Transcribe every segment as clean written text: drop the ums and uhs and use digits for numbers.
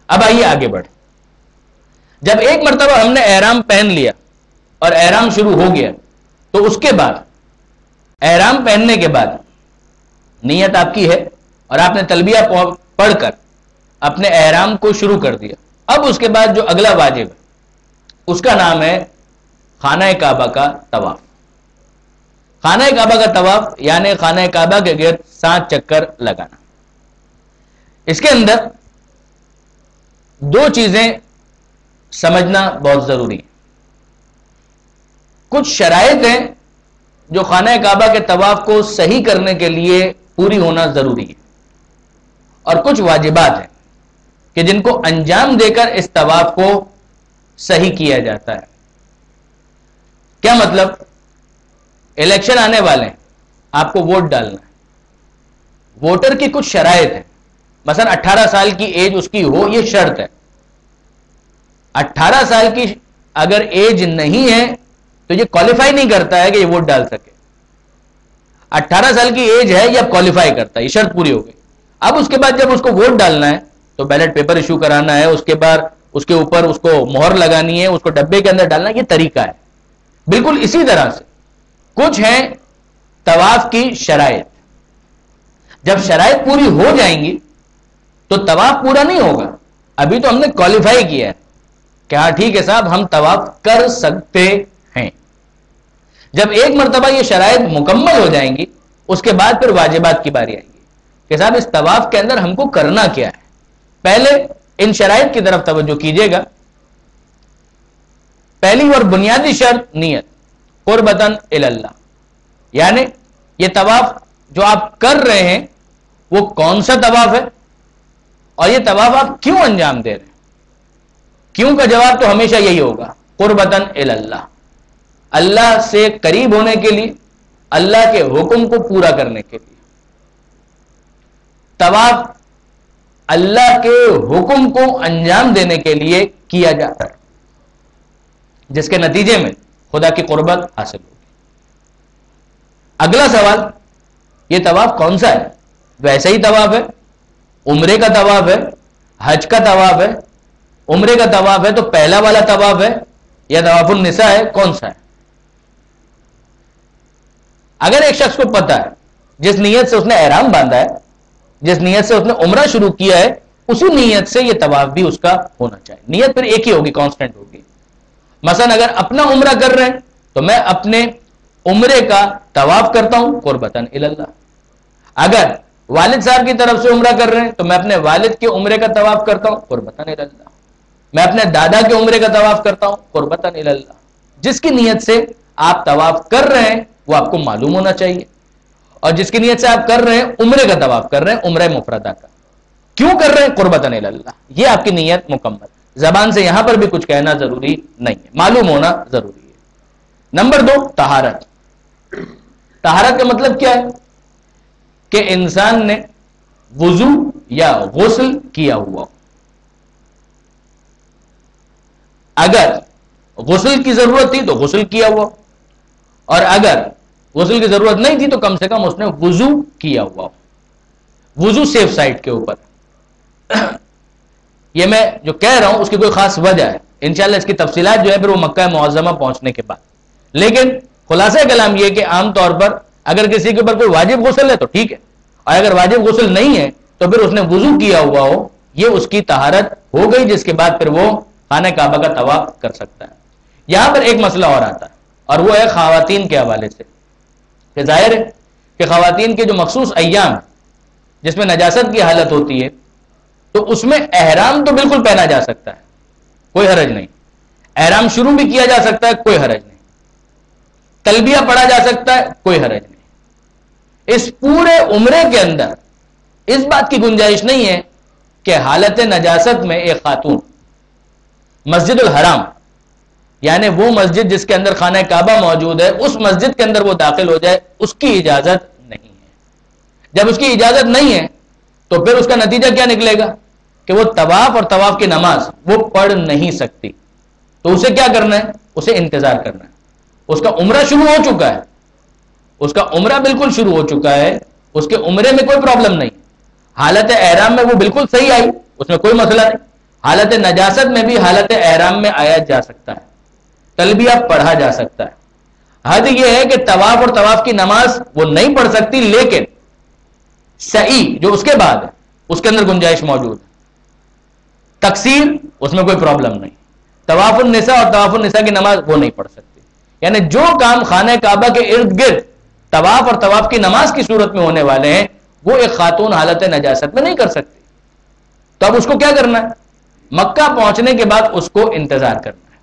اب آئیے آگے بڑھ. جب ایک مرتبہ ہم نے احرام پہن لیا اور احرام شروع ہو گیا تو اس کے بعد احرام پہننے کے بعد نیت آپ کی ہے اور آپ نے تلبیہ پڑھ کر اپنے احرام کو شروع کر دیا. اب اس کے بعد جو اگلا واجب ہے اس کا نام ہے خانہ کعبہ کا طواف. خانہ کعبہ کا طواف یعنی خانہ کعبہ کے گرد 7 چکر لگانا. اس کے اندر 2 چیزیں سمجھنا بہت ضروری ہے. کچھ شرائط ہیں جو خانہ کعبہ کے طواف کو صحیح کرنے کے لیے پوری ہونا ضروری ہے اور کچھ واجبات ہیں کہ جن کو انجام دے کر اس طواف کو صحیح کیا جاتا ہے. کیا مطلب؟ الیکشن آنے والے ہیں, آپ کو ووٹ ڈالنا ہے. ووٹر کی کچھ شرائط ہیں, مثلا 18 سال کی ایج اس کی ہو, یہ شرط ہے. 18 سال کی اگر ایج نہیں ہے تو یہ کوالیفائی نہیں کرتا ہے کہ یہ ووٹ ڈال سکے. 18 سال کی ایج ہے یہ اب کوالیفائی کرتا ہے, یہ شرط پوری ہو گئی. اب اس کے بعد جب اس کو ووٹ ڈالنا ہے تو بیلٹ پیپر ایشو کرانا ہے, اس کے بعد اس کے اوپر اس کو مہر لگانی ہے, اس کو ڈبے کے اندر ڈالنا ہے. یہ طریقہ ہے. بالکل اسی طرح سے کچھ ہیں طواف کی شرائط. جب شرائط پوری ہو جائیں گی تو طواف پورا نہیں ہوگا. ابھی تو ہم نے کوالیفائی کیا ہے کہ ہاں ٹھیک ہے صاحب ہم طواف کر سکتے ہیں. جب ایک مرتبہ یہ شرائط مکمل ہو جائیں گی اس کے بعد پھر واجبات کی باری آئے گی کہ صاحب اس طواف کے اندر ہم کو کرنا کیا ہے. پہلے ان شرائط کی طرف توجہ کیجیے گا. پہلی اور بنیادی شرط نیت قربتاً الی اللہ, یعنی یہ طواف جو آپ کر رہے ہیں وہ کون سا طواف ہے اور یہ طواف آپ کیوں انجام دے رہے ہیں. کیوں کا جواب تو ہمیشہ یہی ہوگا, قربتاً الی اللہ, اللہ سے قریب ہونے کے لیے, اللہ کے حکم کو پورا کرنے کے لیے. طواف اللہ کے حکم کو انجام دینے کے لیے کیا جاتا ہے جس کے نتیجے میں خدا کی قربت حاصل ہوگی. اگلا سوال, یہ طواف کون سا ہے؟ ویسا ہی طواف ہے, عمرے کا طواف ہے, حج کا طواف ہے. عمرے کا طواف ہے تو پہلا والا طواف ہے یا طواف النساء ہے, کون سا ہے؟ اگر ایک شخص کو پتا ہے, جس نیت سے اس نے احرام باندھا ہے, جس نیت سے اس نے عمرہ شروع کیا ہے, اسی نیت سے یہ طواف بھی اس کا ہونا چاہیے. نیت پھر ایک ہی ہوگی, کانسٹنٹ ہوگی. مثلا اگر اپنا عمرہ کر رہے ہیں تو میں اپنے عمرے کا طواف کرتا ہوں قربتاً الی اللہ. اگر والد صاحب کی طرف سے عمرہ کر رہے ہیں تو میں اپنے والد کے عمرے کا طواف کرتا ہوں قربتاً الی اللہ. میں اپنے دادا کے عمرے کا طواف کرتا ہوں قربتاً الی اللہ. جس کی نیت سے آپ طواف کر رہے ہیں وہ آپ کو معلوم ہونا چاہیے, اور جس کی نیت سے آپ کر رہے ہیں عمرے کا طواف کر رہے ہیں, عمرہ مفردہ کا, کیوں کر رہے ہیں؟ قربتاً الی اللہ. یہ آپ کی نیت مکمل. زبان سے یہاں پر بھی کچھ کہنا ضروری نہیں ہے, معلوم ہونا ضروری ہے. نمبر 2, طہارت. طہارت کا مطلب کیا ہے؟ کہ انسان نے وضو یا غسل کیا ہوا. اگر غسل کی ضرورت تھی تو غسل کیا ہوا, اور اگر غسل کی ضرورت نہیں تھی تو کم سے کم اس نے وضو کیا ہوا. وضو سیف سائڈ کے اوپر. یہ میں جو کہہ رہا ہوں اس کی کوئی خاص وجہ ہے, انشاءاللہ اس کی تفصیلات جو ہے پھر وہ مکہ معظمہ پہنچنے کے بعد. لیکن خلاصہ کلام یہ کہ عام طور پر اگر کسی کے اوپر کوئی واجب غسل ہے تو ٹھیک ہے, اور اگر واجب غسل نہیں ہے تو پھر اس نے وضو کیا ہوا ہو, یہ اس کی طہارت ہو گئی, جس کے بعد پھر وہ خانہ کعبہ کا طواف کر سکتا ہے. یہاں پر ایک مسئلہ اور آتا ہے, اور وہ ہے خواتین کے حوالے سے. کہ ظاہر ہے کہ خواتین کے جو مخصوص ایام جس میں نجاست کی حالت ہوتی ہے تو اس میں احرام تو بالکل پہنا جا سکتا ہے, کوئی حرج نہیں. احرام شروع بھی کیا جا سکتا ہے, کوئی حرج نہیں. تلبیہ پڑھا جا سکتا ہے, کوئی حرج نہیں. اس پورے عمرے کے اندر اس بات کی گنجائش نہیں ہے کہ حالت نجاست میں ایک خاتون مسجد الحرام, یعنی وہ مسجد جس کے اندر خانہ کعبہ موجود ہے, اس مسجد کے اندر وہ داخل ہو جائے, اس کی اجازت نہیں ہے. جب اس کی اجازت نہیں ہے تو پھر اس کا نتیجہ کیا نکلے گا کہ وہ طواف اور طواف کی نماز وہ پڑھ نہیں سکتی. تو اسے کیا کرنا ہے؟ اسے انتظار کرنا ہے. اس کا عمرہ شروع ہو چکا ہے, اس کا عمرہ بالکل شروع ہو چکا ہے, اس کے عمرے میں کوئی پرابلم نہیں, حالت احرام میں وہ بالکل صحیح آئی, اس میں کوئی مسئلہ نہیں. حالت نجاست میں بھی حالت احرام میں آیا جا سکتا ہے، تلبیہ پڑھا جا سکتا ہے. حد یہ ہے کہ طواف اور طواف کی نماز وہ نہیں پڑھ سکتی، لیکن سعی جو اس کے بعد ہے اس کے اندر گنجائش موجود ہے. تقصیر اس میں کوئی پرابلم نہیں. طواف النساء اور طواف النساء کی نماز وہ نہیں پڑھ سکتی. یعنی جو کام خانہ کعبہ کے ارد گرد طواف اور طواف کی نماز کی صورت میں ہونے والے ہیں وہ ایک خاتون حالت نجاست میں نہیں کر سکتی. تو اب اس کو کیا کرنا ہے؟ مکہ پہنچنے کے بعد اس کو انتظار کرنا ہے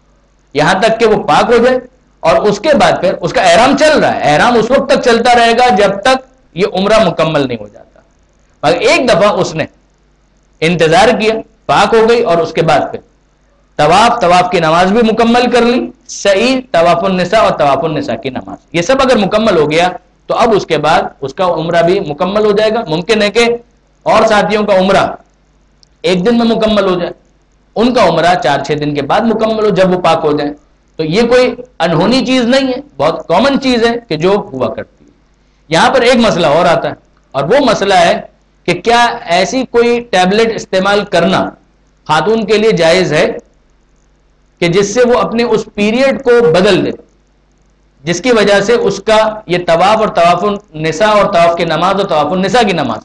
یہاں تک کہ وہ پاک ہو جائے، اور اس کے بعد پھر اس کا احرام چل رہا ہے، احرام اس وقت تک چلتا رہے گا جب تک یہ عمرہ مکمل نہیں ہو جاتا. مگر ایک دفعہ اس نے انتظار کیا، پاک ہو گئی، اور اس کے بعد پھر طواف کی نماز بھی مکمل کر لی، سعی، طواف النساء اور طواف النساء کی نماز، یہ سب اگر مکمل ہو گیا تو اب اس کے بعد اس کا عمرہ بھی مکمل ہو جائے گا. ممکن ہے کہ اور ساتھیوں کا عمرہ ایک دن میں مکمل ہو جائے، ان کا عمرہ 4-6 دن کے بعد مکمل ہو جب وہ پاک ہو جائے. تو یہ کوئی انہونی چیز نہیں ہے، بہت کامن چیز ہے کہ جو ہوا کرتی ہے. یہاں پر ایک مسئلہ اور آتا ہے، اور وہ مسئلہ ہے کہ کیا ایسی کوئی ٹیبلٹ استعمال کرنا خاتون کے لیے جائز ہے کہ جس سے وہ اپنے اس پیریڈ کو بدل دے، جس کی وجہ سے اس کا یہ طواف اور طواف النساء اور طواف کی نماز اور طواف النساء کی نماز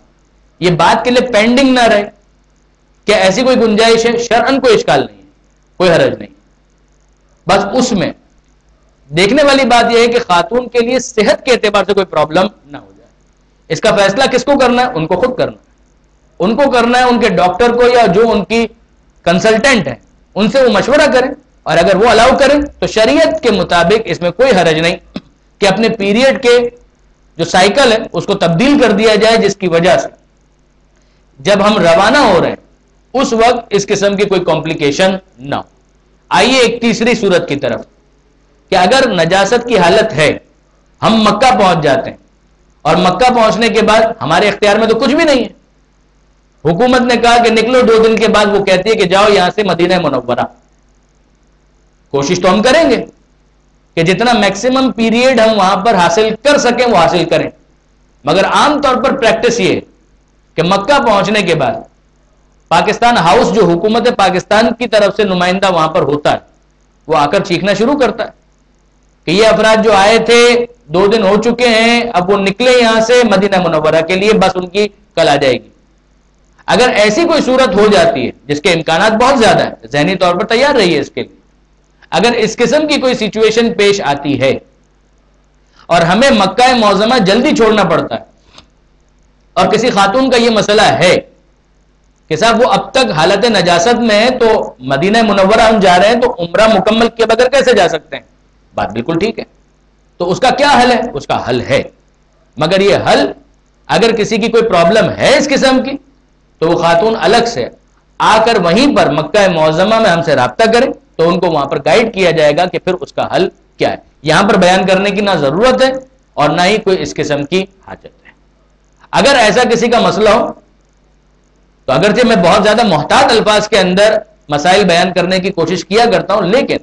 یہ بات کے لیے پینڈنگ نہ رہے؟ کیا ایسی کوئی گنجائش ہے؟ شرعاً کوئی اشکال نہیں ہے، کوئی حرج نہیں. بس اس میں دیکھنے والی بات یہ ہے کہ خاتون کے لیے صحت کے اعتبار سے کوئی پرابلم نہ ہو جائے. اس کا فیصلہ کس کو کرنا ہے؟ ان کو خود کرنا ہے. ان کو کرنا ہے، ان کے ڈاکٹر کو یا جو ان کی کنسلٹنٹ ہے ان سے وہ مشورہ کریں، اور اگر وہ الاؤ کریں تو شریعت کے مطابق اس میں کوئی حرج نہیں کہ اپنے پیریڈ کے جو سائیکل ہے اس کو تبدیل کر دیا جائے، جس کی وجہ سے جب ہم روانہ ہو رہے ہیں اس وقت اس قسم کی کوئی کمپلیکیشن نہ ہو. آئیے ایک تیسری صورت کی طرف کہ اگر نجاست کی حالت ہے، ہم مکہ پہنچ جاتے ہیں اور مکہ پہنچنے کے بعد ہمارے اختیار میں تو کچھ بھی نہیں ہے. حکومت نے کہا کہ نکلو، 2 دن کے بعد وہ کہتی ہے کہ جاؤ یہاں سے مدینہ منورہ. کوشش تو ہم کریں گے کہ جتنا میکسیمم پیریڈ ہم وہاں پر حاصل کر سکیں وہ حاصل کریں، مگر عام طور پر پریکٹس یہ ہے کہ مکہ پہنچنے کے بعد پاکستان ہاؤس جو حکومت پاکستان کی طرف سے نمائندہ وہاں پر ہوتا ہے وہ آ کر چیخنا شروع کرتا ہے کہ یہ افراد جو آئے تھے 2 دن ہو چکے ہیں، اب وہ نکلے یہاں سے مدینہ منورہ کے لیے، بس ان کی کل آ جائے گی. اگر ایسی کوئی صورت ہو جاتی ہے جس کے امکانات بہت زیادہ ہیں، ذہنی طور پر تیار رہیے اس کے لیے، اگر اس قسم کی کوئی سچویشن پیش آتی ہے اور ہمیں مکہ معظمہ جلدی چھوڑنا پڑتا ہے، اور کسی خاتون کا یہ مسئلہ ہے کہ صاحب وہ اب تک حالت نجاست میں ہے تو مدینہ منورہ ہم جا رہے ہیں تو عمرہ مکمل کیے بغیر کیسے جا سکتے ہیں؟ بات بالکل ٹھیک ہے. تو اس کا کیا حل ہے؟ اس کا حل ہے، مگر یہ حل اگر کسی کی کوئی پرابلم ہے اس قسم کی تو وہ خاتون الگ سے آ کر وہیں پر مکہ معظمہ میں ہم سے رابطہ کریں تو ان کو وہاں پر گائیڈ کیا جائے گا کہ پھر اس کا حل کیا ہے. یہاں پر بیان کرنے کی نہ ضرورت ہے اور نہ ہی کوئی اس قسم کی حاجت ہے. اگر ایسا کسی کا مسئلہ ہو تو اگرچہ میں بہت زیادہ محتاط الفاظ کے اندر مسائل بیان کرنے کی کوشش کیا کرتا ہوں، لیکن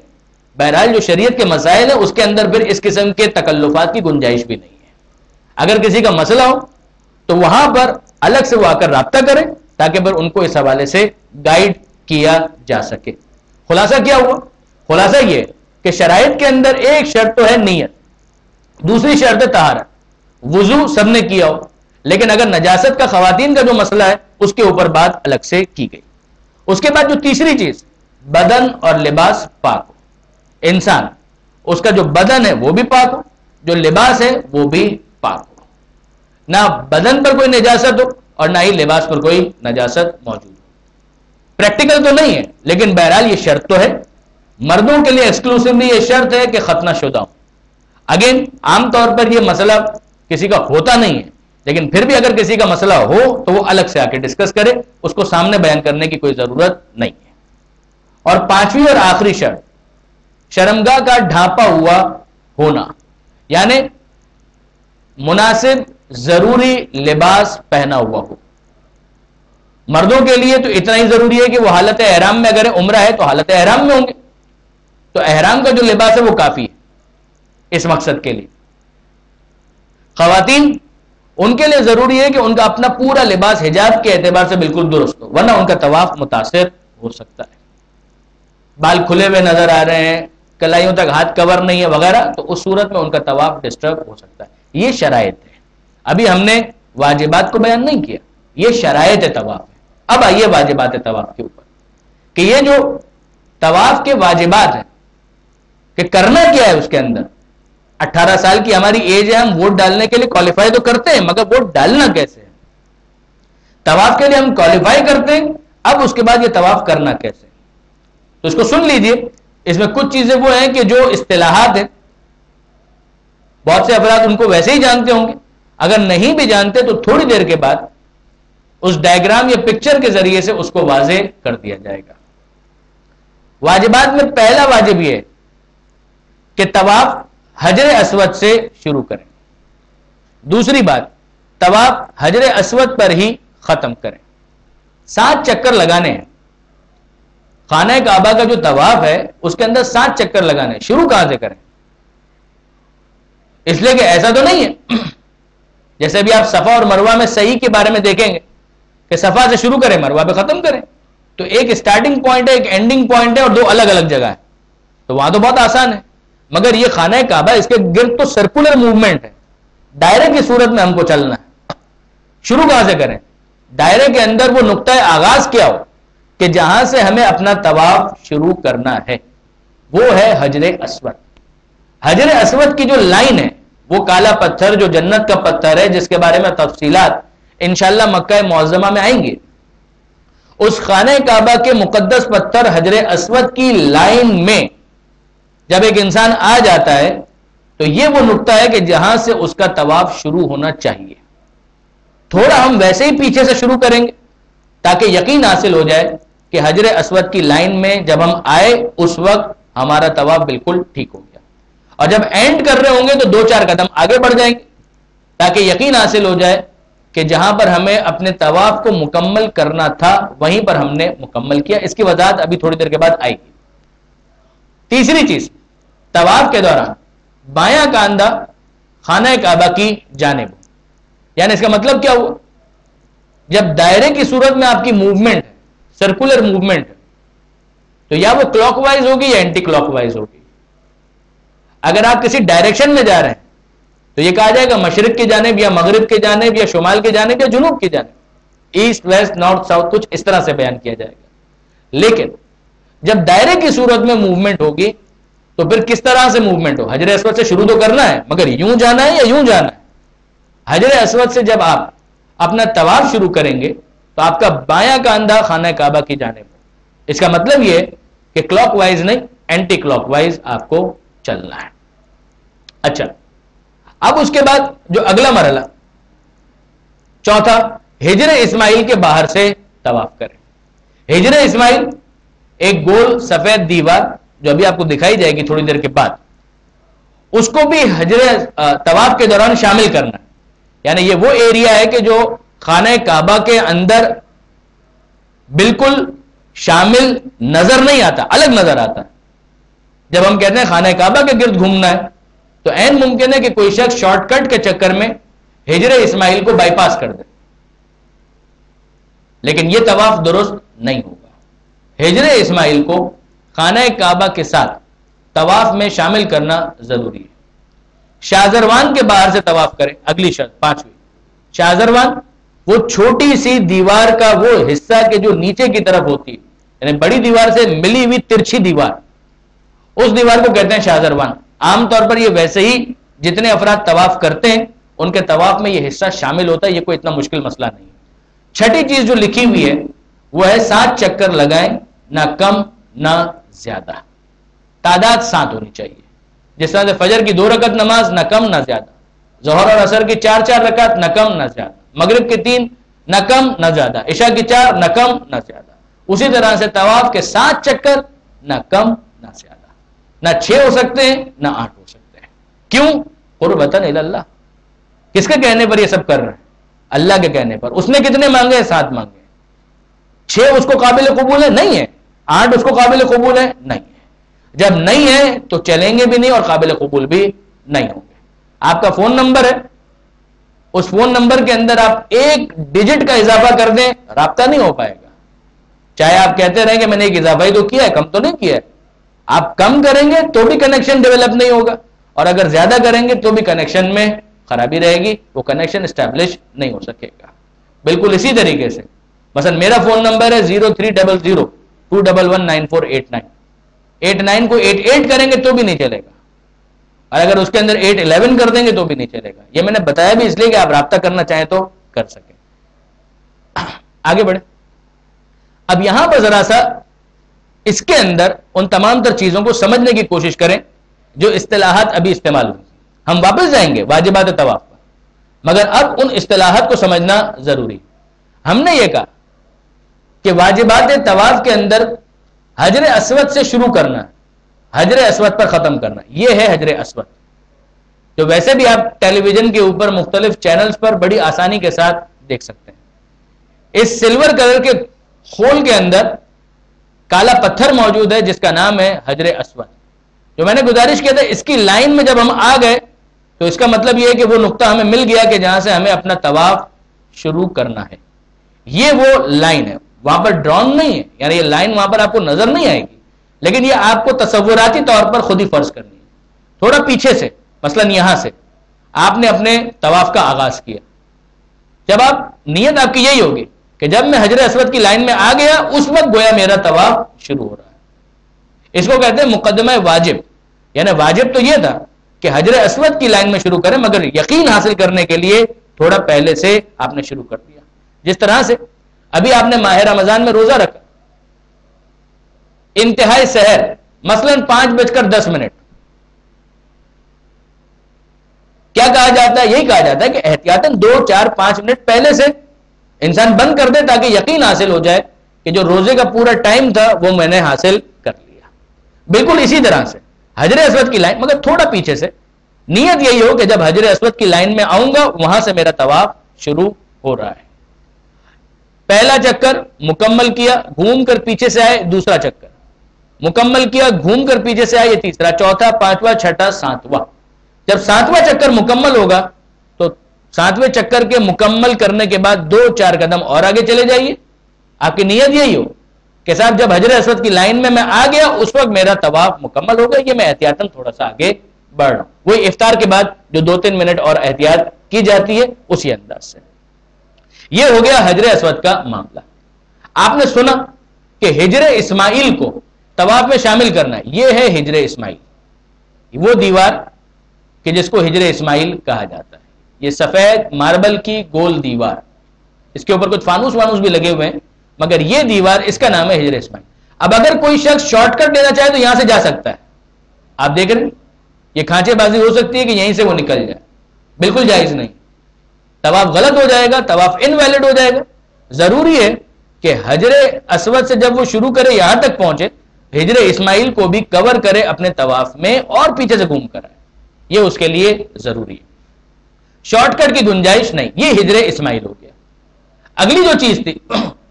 بہرحال جو شریعت کے مسائل ہیں اس کے اندر پھر اس قسم کے تکلفات کی گنجائش بھی نہیں ہے. اگر کسی کا مسئلہ ہو تو وہاں پر الگ سے وہ آ کر رابطہ کریں تاکہ پھر ان کو اس حوالے سے گائیڈ کیا جا سکے. خلاصہ کیا ہوا؟ خلاصہ یہ کہ شرائط کے اندر ایک شرط تو ہے نیت، دوسری شرط ہے طہارت. وضو سب نے کیا ہو، لیکن اگر نجاست کا خواتین کا جو مسئلہ ہے اس کے اوپر بات الگ سے کی گئی. اس کے بعد جو تیسری چیز، بدن اور لباس پاک ہو. انسان اس کا جو بدن ہے وہ بھی پاک ہو، جو لباس ہے وہ بھی پاک ہو. نہ بدن پر کوئی نجاست ہو اور نہ ہی لباس پر کوئی نجاست موجود ہو. پریکٹیکل تو نہیں ہے لیکن بہرحال یہ شرط تو ہے. مردوں کے لیے ایکسکلوسیولی یہ شرط ہے کہ ختنہ شدہ ہو. اگین عام طور پر یہ مسئلہ کسی کا ہوتا نہیں ہے، لیکن پھر بھی اگر کسی کا مسئلہ ہو تو وہ الگ سے آ کے ڈسکس کرے، اس کو سامنے بیان کرنے کی کوئی ضرورت نہیں ہے. اور 5ویں اور آخری شرط، شرمگاہ کا ڈھانپا ہوا ہونا، یعنی مناسب ضروری لباس پہنا ہوا ہو. مردوں کے لیے تو اتنا ہی ضروری ہے کہ وہ حالت احرام میں اگر عمرہ ہے تو حالت احرام میں ہوں گے، تو احرام کا جو لباس ہے وہ کافی ہے اس مقصد کے لیے. خواتین ان کے لیے ضروری ہے کہ ان کا اپنا پورا لباس حجاب کے اعتبار سے بالکل درست ہو، ورنہ ان کا طواف متاثر ہو سکتا ہے. بال کھلے ہوئے نظر آ رہے ہیں, کلائیوں تک ہاتھ کور نہیں ہے وغیرہ, تو اس صورت میں ان کا طواف ڈسٹرب ہو سکتا ہے. یہ شرائط ہے. ابھی ہم نے واجبات کو بیان نہیں کیا, یہ شرائط ہے طواف ہے. اب آئیے واجبات طواف کے اوپر, کہ یہ جو طواف کے واجبات ہیں کہ کرنا کیا ہے اس کے اندر. 18 سال کی ہماری ایج ہے, ہم ووٹ ڈالنے کے لیے کوالیفائی تو کرتے ہیں, مگر ووٹ ڈالنا کیسے ہے؟ طواف کے لیے ہم کوالیفائی کرتے ہیں, اب اس کے بعد یہ طواف کرنا کیسے؟ تو اس کو سن لیجئے. اس میں کچھ چیزیں وہ ہیں کہ جو اصطلاحات ہیں, بہت سے افراد ان کو ویسے ہی جانتے ہوں گے, اگر نہیں بھی جانتے تو تھوڑی دیر کے بعد اس ڈائیگرام یا پکچر کے ذریعے سے اس کو واضح کر دیا جائے گا. واجبات میں پہلا واجب یہ ہے کہ طواف حجر اسود سے شروع کریں. دوسری بات, طواف حجر اسود پر ہی ختم کریں. 7 چکر لگانے ہیں. خانہ کعبہ کا جو طواف ہے اس کے اندر 7 چکر لگانے ہیں. شروع کہاں سے کریں؟ اس لیے کہ ایسا تو نہیں ہے جیسے بھی آپ صفا اور مروہ میں صحیح کے بارے میں دیکھیں گے کہ صفا سے شروع کریں, مروہ پہ ختم کریں. تو ایک اسٹارٹنگ پوائنٹ ہے, ایک اینڈنگ پوائنٹ ہے, اور 2 الگ الگ جگہ ہے. تو وہاں تو بہت آسان ہے, مگر یہ خانہ کعبہ, اس کے گرد تو سرکولر موومنٹ ہے, دائرے کی صورت میں ہم کو چلنا ہے. شروع کہاں سے کریں؟ دائرے کے اندر وہ نقطہ آغاز کیا ہو کہ جہاں سے ہمیں اپنا طواف شروع کرنا ہے, وہ ہے حجر اسود. حجر اسود کی جو لائن ہے وہ کالا پتھر جو جنت کا پتھر ہے, جس کے بارے میں تفصیلات انشاءاللہ مکہ معظمہ میں آئیں گے. اس خانہ کعبہ کے مقدس پتھر حجر اسود کی لائن میں جب ایک انسان آ جاتا ہے تو یہ وہ نقطہ ہے کہ جہاں سے اس کا طواف شروع ہونا چاہیے. تھوڑا ہم ویسے ہی پیچھے سے شروع کریں گے تاکہ یقین حاصل ہو جائے کہ حجر اسود کی لائن میں جب ہم آئے اس وقت ہمارا طواف بالکل ٹھیک ہو گیا, اور جب اینڈ کر رہے ہوں گے تو 2-4 قدم آگے بڑھ جائیں گے تاکہ یقین حاصل ہو جائے کہ جہاں پر ہمیں اپنے طواف کو مکمل کرنا تھا وہیں پر ہم نے مکمل کیا. اس کی وضاحت ابھی تھوڑی دیر کے بعد آئے گی. تیسری چیز, طواف کے دوران بایاں کاندھا خانہ کعبہ کی جانب, یعنی اس کا مطلب کیا ہوا؟ جب دائرے کی صورت میں آپ کی موومنٹ ہے, سرکولر موومنٹ ہے, تو یا وہ کلاک وائز ہوگی یا اینٹی کلاک وائز ہوگی. اگر آپ کسی ڈائریکشن میں جا رہے ہیں تو یہ کہا جائے گا مشرق کی جانب یا مغرب کی جانب یا شمال کی جانب یا جنوب کی جانب, ایسٹ ویسٹ نارتھ ساؤتھ, کچھ اس طرح سے بیان کیا جائے گا. لیکن جب دائرے کی صورت میں موومنٹ ہوگی تو پھر کس طرح سے موومنٹ ہو؟ حجر اسود سے شروع تو کرنا ہے, مگر یوں جانا ہے یا یوں جانا ہے؟ حجر اسود سے جب آپ اپنا طواف شروع کریں گے تو آپ کا بایاں کاندھا خانہ کعبہ کی جانب ہے. اس کا مطلب یہ کہ کلاک وائز نہیں, اینٹی کلاک وائز آپ کو چلنا ہے. اچھا, اب اس کے بعد جو اگلا مرحلہ, چوتھا, ہجر اسماعیل کے باہر سے طواف کریں. ہجر اسماعیل ایک گول سفید دیوار جو ابھی آپ کو دکھائی جائے گی تھوڑی دیر کے بعد, اس کو بھی حجر طواف کے دوران شامل کرنا ہے. یعنی یہ وہ ایریا ہے کہ جو خانہ کعبہ کے اندر بالکل شامل نظر نہیں آتا, الگ نظر آتا ہے. جب ہم کہتے ہیں خانہ کعبہ کے گرد گھومنا ہے تو عین ممکن ہے کہ کوئی شخص شارٹ کٹ کے چکر میں ہجر اسماعیل کو بائی پاس کر دے, لیکن یہ طواف درست نہیں ہوگا. ہجر اسماعیل کو خانہ کعبہ کے ساتھ طواف میں شامل کرنا ضروری ہے. شاہزروان کے باہر سے طواف کریں. اگلی شرط, 5ویں, شاہزروان وہ چھوٹی سی دیوار کا وہ حصہ کہ جو نیچے کی طرف ہوتی ہے, یعنی بڑی دیوار سے ملی ہوئی ترچھی دیوار, اس دیوار کو کہتے ہیں شاہزروان. عام طور پر یہ ویسے ہی جتنے افراد طواف کرتے ہیں ان کے طواف میں یہ حصہ شامل ہوتا ہے, یہ کوئی اتنا مشکل مسئلہ نہیں. چھٹی چیز جو لکھی ہوئی ہے وہ ہے 7 چکر لگائیں, نہ کم نہ زیادہ. تعداد 7 ہونی چاہیے. جس طرح سے فجر کی 2 رکعت نماز, نہ کم نہ زیادہ. ظہر اور عصر کی 4 رکعت, نہ کم نہ زیادہ. مغرب کی 3, نہ کم نہ زیادہ. عشاء کی 4, نہ کم نہ زیادہ. اسی طرح سے طواف کے 7 چکر, نہ کم نہ زیادہ. نہ 6 ہو سکتے ہیں نہ 8 ہو سکتے ہیں. کیوں؟ قربتاً الی اللہ. کس کے کہنے پر یہ سب کر رہے ہیں؟ اللہ کے کہنے پر. اس نے کتنے مانگے؟ 7 مانگے. 6 اس کو قابل قبول ہے؟ نہیں ہے. 8 اس کو قابل قبول ہے؟ نہیں ہے. جب نہیں ہے تو چلیں گے بھی نہیں اور قابل قبول بھی نہیں ہوں گے. آپ کا فون نمبر ہے, اس فون نمبر کے اندر آپ 1 ڈیجٹ کا اضافہ کر دیں, رابطہ نہیں ہو پائے گا. چاہے آپ کہتے رہیں کہ میں نے ایک اضافہ ہی تو کیا ہے، کم تو نہیں کیا ہے. آپ کم کریں گے تو بھی کنیکشن ڈیولپ نہیں ہوگا، اور اگر زیادہ کریں گے تو بھی کنیکشن میں خرابی رہے گی، وہ کنیکشن اسٹیبلش نہیں ہو سکے گا. بالکل اسی طریقے سے مثلا میرا فون نمبر ہے 0300211948 89 کو 88 کریں گے تو بھی نہیں چلے گا، اور اگر اس کے اندر 811 کر دیں گے تو بھی نہیں چلے گا. یہ میں نے بتایا بھی اس لیے کہ آپ رابطہ کرنا چاہیں تو کر سکیں. آگے بڑھیں. اب یہاں پر ذرا سا اس کے اندر ان تمام تر چیزوں کو سمجھنے کی کوشش کریں جو اصطلاحات ابھی استعمال ہوئی. ہم واپس جائیں گے واجبات طواف پر، مگر اب ان اصطلاحات کو سمجھنا ضروری. ہم نے یہ کہا کہ واجبات طواف کے اندر حجر اسود سے شروع کرنا، حجر اسود پر ختم کرنا، یہ ہے حجر اسود، جو ویسے بھی آپ ٹیلی ویژن کے اوپر مختلف چینلز پر بڑی آسانی کے ساتھ دیکھ سکتے ہیں. اس سلور کلر کے خول کے اندر کالا پتھر موجود ہے جس کا نام ہے حجر اسود. جو میں نے گزارش کیا تھا اس کی لائن میں جب ہم آ گئے تو اس کا مطلب یہ ہے کہ وہ نقطہ ہمیں مل گیا کہ جہاں سے ہمیں اپنا طواف شروع کرنا ہے. یہ وہ لائن ہے، وہاں پر ڈرون نہیں ہے، یعنی یہ لائن وہاں پر آپ کو نظر نہیں آئے گی، لیکن یہ آپ کو تصوراتی طور پر خود ہی فرض کرنی ہے. تھوڑا پیچھے سے مثلا یہاں سے آپ نے اپنے طواف کا آغاز کیا. جب آپ نیت آپ کی یہی ہوگی کہ جب میں حجر اسود کی لائن میں آ گیا اس وقت گویا میرا طواف شروع ہو رہا ہے. اس کو کہتے ہیں مقدمہ واجب. یعنی واجب تو یہ تھا کہ حجر اسود کی لائن میں شروع کریں، مگر یقین حاصل کرنے کے لیے تھوڑا پہلے سے آپ نے شروع کر دیا. جس طرح سے ابھی آپ نے ماہ رمضان میں روزہ رکھا، انتہائی سحر مثلا 5:10 کیا کہا جاتا ہے؟ یہی کہا جاتا ہے کہ احتیاطاً 2 4 5 منٹ پہلے سے انسان بند کر دے تاکہ یقین حاصل ہو جائے کہ جو روزے کا پورا ٹائم تھا وہ میں نے حاصل کر لیا. بالکل اسی طرح سے حجر اسود کی لائن، مگر تھوڑا پیچھے سے نیت یہی ہو کہ جب حجر اسود کی لائن میں آؤں گا وہاں سے میرا طواف شروع ہو رہا ہے. پہلا چکر مکمل کیا، گھوم کر پیچھے سے آئے، دوسرا چکر مکمل کیا، گھوم کر پیچھے سے آئے، یہ تیسرا، چوتھا، پانچواں، چھٹا، ساتواں. جب ساتواں چکر مکمل ہوگا تو ساتویں چکر کے مکمل کرنے کے بعد 2 4 قدم اور آگے چلے جائیے. آپ کی نیت یہی ہو کہ صاحب جب حجر اسود کی لائن میں آ گیا اس وقت میرا طواف مکمل ہو گیا، یہ میں احتیاطاً تھوڑا سا آگے بڑھ رہا ہوں. وہی افطار کے بعد جو 2 3 منٹ اور احتیاط کی جاتی ہے اسی انداز سے. یہ ہو گیا حجر اسود کا معاملہ. آپ نے سنا کہ ہجر اسماعیل کو طواف میں شامل کرنا ہے، یہ ہے ہجر اسماعیل، وہ دیوار کہ جس کو ہجر اسماعیل کہا جاتا ہے. یہ سفید ماربل کی گول دیوار، اس کے اوپر کچھ فانوس وانوس بھی لگے ہوئے ہیں، مگر یہ دیوار اس کا نام ہے ہجر اسماعیل. اب اگر کوئی شخص شارٹ کٹ لینا چاہے تو یہاں سے جا سکتا ہے. آپ دیکھ رہے ہیں یہ کھانچے بازی ہو سکتی ہے کہ یہیں سے وہ نکل جائے، بالکل جائز نہیں. طواف غلط ہو جائے گا، طواف انویلڈ ہو جائے گا. ضروری ہے کہ حجر اسود سے جب وہ شروع کرے یہاں تک پہنچے ہجر اسماعیل کو بھی کور کرے اپنے طواف میں اور پیچھے سے گھوم کر آئے. یہ اس کے لیے ضروری ہے، شارٹ کٹ کی گنجائش نہیں. یہ ہجر اسماعیل ہو گیا. اگلی جو چیز تھی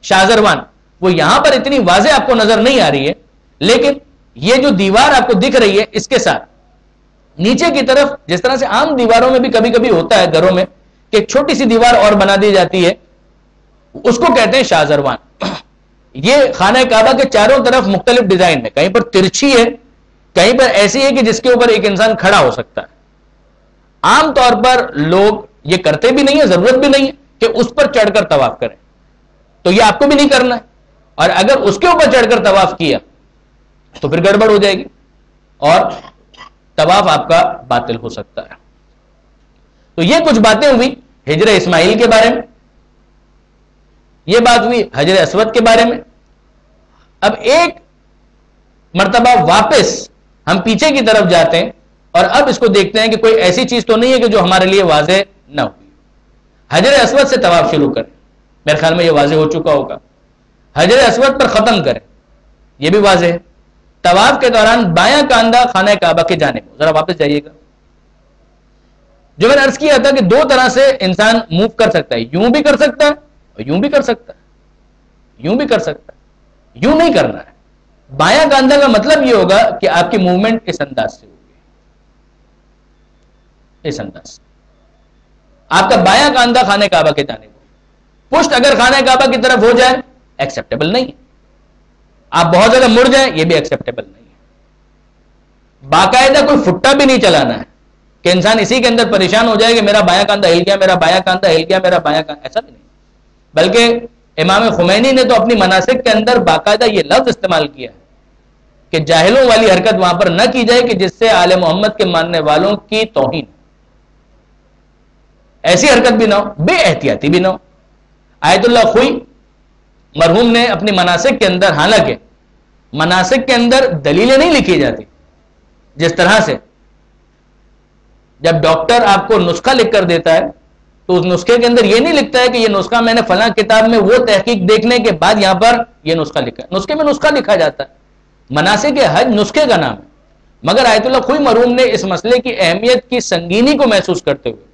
شازروان، وہ یہاں پر اتنی واضح آپ کو نظر نہیں آ رہی ہے، لیکن یہ جو دیوار آپ کو دکھ رہی ہے اس کے ساتھ نیچے کی طرف، جس طرح سے عام دیواروں میں بھی کبھی کبھی ہوتا ہے گھروں میں کہ ایک چھوٹی سی دیوار اور بنا دی جاتی ہے، اس کو کہتے ہیں شازروان. یہ خانہ کعبہ کے چاروں طرف مختلف ڈیزائن میں، کہیں پر ترچھی ہے، کہیں پر ایسی ہے کہ جس کے اوپر ایک انسان کھڑا ہو سکتا ہے. عام طور پر لوگ یہ کرتے بھی نہیں ہے، ضرورت بھی نہیں ہے کہ اس پر چڑھ کر طواف کریں، تو یہ آپ کو بھی نہیں کرنا ہے. اور اگر اس کے اوپر چڑھ کر طواف کیا تو پھر گڑبڑ ہو جائے گی اور طواف آپ کا باطل ہو سکتا ہے. تو یہ کچھ باتیں ہوئی ہجر اسماعیل کے بارے میں، یہ بات ہوئی حجر اسود کے بارے میں. اب ایک مرتبہ واپس ہم پیچھے کی طرف جاتے ہیں اور اب اس کو دیکھتے ہیں کہ کوئی ایسی چیز تو نہیں ہے کہ جو ہمارے لیے واضح نہ ہوئی. حجر اسود سے طواف شروع کریں، میرے خیال میں یہ واضح ہو چکا ہوگا. حجر اسود پر ختم کریں، یہ بھی واضح ہے. طواف کے دوران بایاں کاندھا خانہ کعبہ کی جانب، ذرا واپس جائیے گا. جو میں نے عرض کیا تھا کہ 2 طرح سے انسان موو کر سکتا ہے، یوں بھی کر سکتا ہے اور یوں بھی کر سکتا ہے. یوں بھی کر سکتا ہے، یوں نہیں کرنا ہے. بایاں کاندھا کا مطلب یہ ہوگا کہ آپ کی موومنٹ اس انداز سے ہوگی، اس انداز سے. آپ کا بایاں کاندھا خانہ کعبہ کی جانب، پشت اگر خانہ کعبہ کی طرف ہو جائے ایکسیپٹیبل نہیں. آپ بہت زیادہ مڑ جائیں یہ بھی ایکسیپٹیبل نہیں ہے. باقاعدہ کوئی فٹا بھی نہیں چلانا ہے کہ انسان اسی کے اندر پریشان ہو جائے کہ میرا بایاں کاندھا ہل گیا، میرا بایاں کاندھا ہل گیا، میرا بایاں کاندھا، ایسا بھی نہیں. بلکہ امام خمینی نے تو اپنی مناسک کے اندر باقاعدہ یہ لفظ استعمال کیا ہے کہ جاہلوں والی حرکت وہاں پر نہ کی جائے کہ جس سے آل محمد کے ماننے والوں کی توہین، ایسی حرکت بھی نہ ہو، بے احتیاطی بھی نہ ہو. آیت اللہ خوئی مرحوم نے اپنی مناسک کے اندر، حالانکہ مناسک کے اندر دلیلیں نہیں لکھی جاتی، جس طرح سے جب ڈاکٹر آپ کو نسخہ لکھ کر دیتا ہے تو اس نسخے کے اندر یہ نہیں لکھتا ہے کہ یہ نسخہ میں نے فلاں کتاب میں وہ تحقیق دیکھنے کے بعد یہاں پر یہ نسخہ لکھا ہے. نسخے میں نسخہ لکھا جاتا ہے. مناسک حج نسخے کا نام ہے. مگر آیت اللہ خوئی مرحوم نے اس مسئلے کی اہمیت کی سنگینی کو محسوس کرتے ہوئے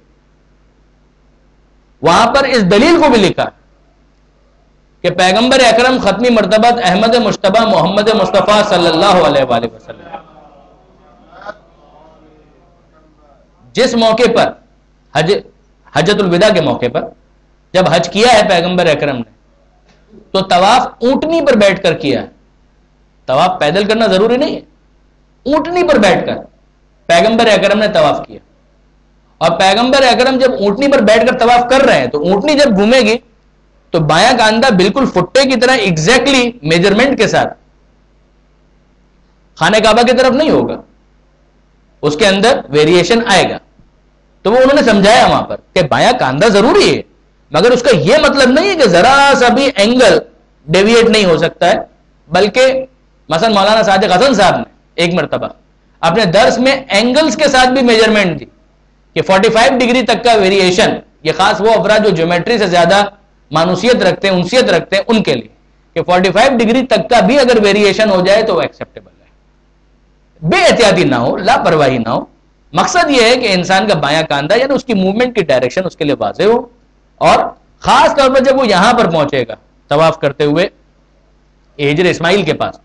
وہاں پر اس دلیل کو بھی لکھا کہ پیغمبر اکرم ختمی مرتبہ احمد مجتبی محمد مصطفیٰ صلی اللہ علیہ وآلہ وسلم جس موقع پر حجۃ الوداع کے موقع پر جب حج کیا ہے پیغمبر اکرم نے تو طواف اونٹنی پر بیٹھ کر کیا ہے. طواف پیدل کرنا ضروری نہیں ہے، اونٹنی پر بیٹھ کر پیغمبر اکرم نے طواف کیا. اور پیغمبر اکرم جب اونٹنی پر بیٹھ کر طواف کر رہے ہیں تو اونٹنی جب گھومے گی تو بایاں کاندھا بالکل فٹے کی طرح ایگزیکٹلی میجرمنٹ کے ساتھ خانہ کعبہ کی طرف نہیں ہوگا، اس کے اندر ویریشن آئے گا. تو وہ انہوں نے سمجھایا وہاں پر کہ بایاں کاندھا ضروری ہے، مگر اس کا یہ مطلب نہیں ہے کہ ذرا سا بھی اینگل ڈیویٹ نہیں ہو سکتا ہے. بلکہ مثلا مولانا صادق حسن صاحب نے ایک مرتبہ اپنے درس میں اینگلز کے ساتھ بھی میجرمنٹ دی کہ 45 ڈگری تک کا ویریشن، یہ خاص وہ افراد جو جیومیٹری سے زیادہ مانوسیت رکھتے ہیں، انسیت رکھتے ہیں، ان کے لیے کہ 45 ڈگری تک کا بھی اگر ویریشن ہو جائے تو وہ ایکسیپٹیبل ہے. بے احتیاطی نہ ہو، لاپرواہی نہ ہو. مقصد یہ ہے کہ انسان کا بایاں کاندھا یعنی اس کی موومنٹ کی ڈائریکشن اس کے لیے واضح ہو. اور خاص طور پر جب وہ یہاں پر پہنچے گا طواف کرتے ہوئے ہجر اسماعیل کے پاس،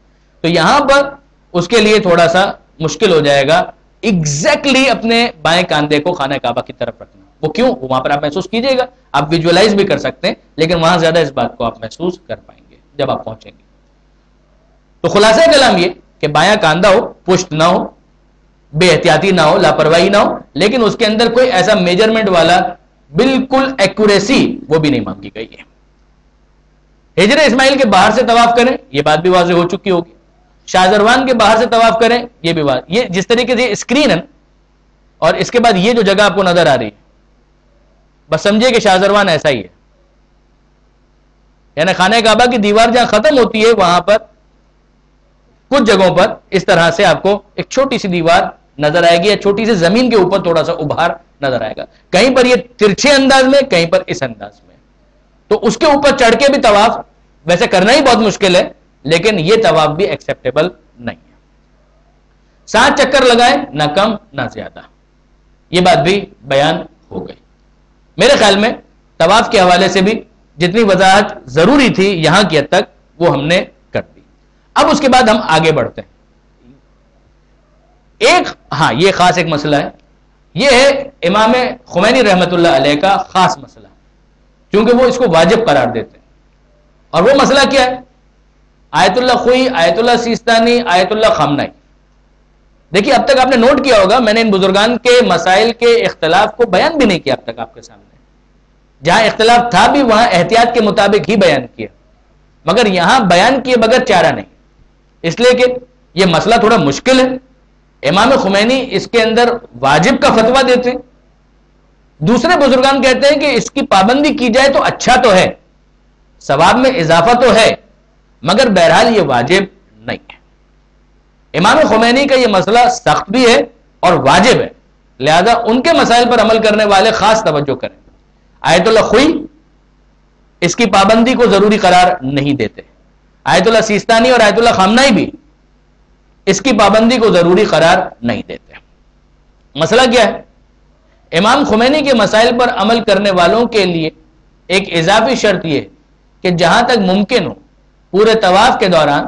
تو یہاں پر اس کے لیے تھوڑا سا مشکل ہو جائے گا ایگزیکٹلی اپنے بائیں کاندھے کو خانہ کعبہ کی طرف رکھنا. وہ کیوں؟ وہاں پر آپ محسوس کیجئے گا، آپ ویژولائز بھی کر سکتے ہیں، لیکن وہاں زیادہ اس بات کو آپ محسوس کر پائیں گے جب آپ پہنچیں گے. تو خلاصہ کلام یہ کہ بایاں کاندھا ہو، پشت نہ ہو، بے احتیاطی نہ ہو، لاپرواہی نہ ہو، لیکن اس کے اندر کوئی ایسا میجرمنٹ والا بالکل ایکوریسی وہ بھی نہیں مانگی گئی ہے. ہجر اسماعیل کے باہر سے طواف کریں، یہ بات بھی واضح ہو چکی ہوگی. شاہزروان کے باہر سے طواف کریں، یہ بھی واضح. یہ جس طریقے سے اسکرین ہے اور اس کے بعد یہ جو جگہ آپ کو نظر آ رہی ہے، بس سمجھے کہ شاہزروان ایسا ہی ہے. یعنی خانہ کعبہ کی دیوار جہاں ختم ہوتی ہے وہاں پر کچھ جگہوں پر اس طرح سے آپ کو ایک چھوٹی سی دیوار نظر آئے گی، یا چھوٹی سی زمین کے اوپر تھوڑا سا ابھار نظر آئے گا. کہیں پر یہ ترچھے انداز میں، کہیں پر اس انداز میں. تو اس کے اوپر چڑھ کے بھی طواف ویسے کرنا ہی بہت مشکل ہے، لیکن یہ طواف بھی ایکسیپٹیبل نہیں ہے. 7 چکر لگائیں، نہ کم نہ زیادہ. یہ بات بھی بیان ہو گئی. میرے خیال میں طواف کے حوالے سے بھی جتنی وضاحت ضروری تھی یہاں کی حد تک وہ ہم نے کر دی. اب اس کے بعد ہم آگے بڑھتے ہیں. یہ خاص ایک مسئلہ ہے، یہ ہے امام خمینی رحمت اللہ علیہ کا خاص مسئلہ، کیونکہ وہ اس کو واجب قرار دیتے ہیں. اور وہ مسئلہ کیا ہے؟ آیت اللہ خوئی، آیت اللہ سیستانی، آیت اللہ خامنائی. دیکھیے اب تک آپ نے نوٹ کیا ہوگا میں نے ان بزرگان کے مسائل کے اختلاف کو بیان بھی نہیں کیا اب تک آپ کے سامنے. جہاں اختلاف تھا بھی وہاں احتیاط کے مطابق ہی بیان کیا، مگر یہاں بیان کیے بغیر چارہ نہیں، اس لیے کہ یہ مسئلہ تھوڑا مشکل ہے. امام خمینی اس کے اندر واجب کا فتویٰ دیتے ہیں، دوسرے بزرگان کہتے ہیں کہ اس کی پابندی کی جائے تو اچھا تو ہے، ثواب میں اضافہ تو ہے، مگر بہرحال یہ واجب نہیں ہے. امام خمینی کا یہ مسئلہ سخت بھی ہے اور واجب ہے، لہذا ان کے مسائل پر عمل کرنے والے خاص توجہ کریں. آیت اللہ خوئی اس کی پابندی کو ضروری قرار نہیں دیتے. آیت اللہ سیستانی اور آیت اللہ خامنائی بھی اس کی پابندی کو ضروری قرار نہیں دیتے. مسئلہ کیا ہے؟ امام خمینی کے مسائل پر عمل کرنے والوں کے لیے ایک اضافی شرط یہ کہ جہاں تک ممکن ہو پورے طواف کے دوران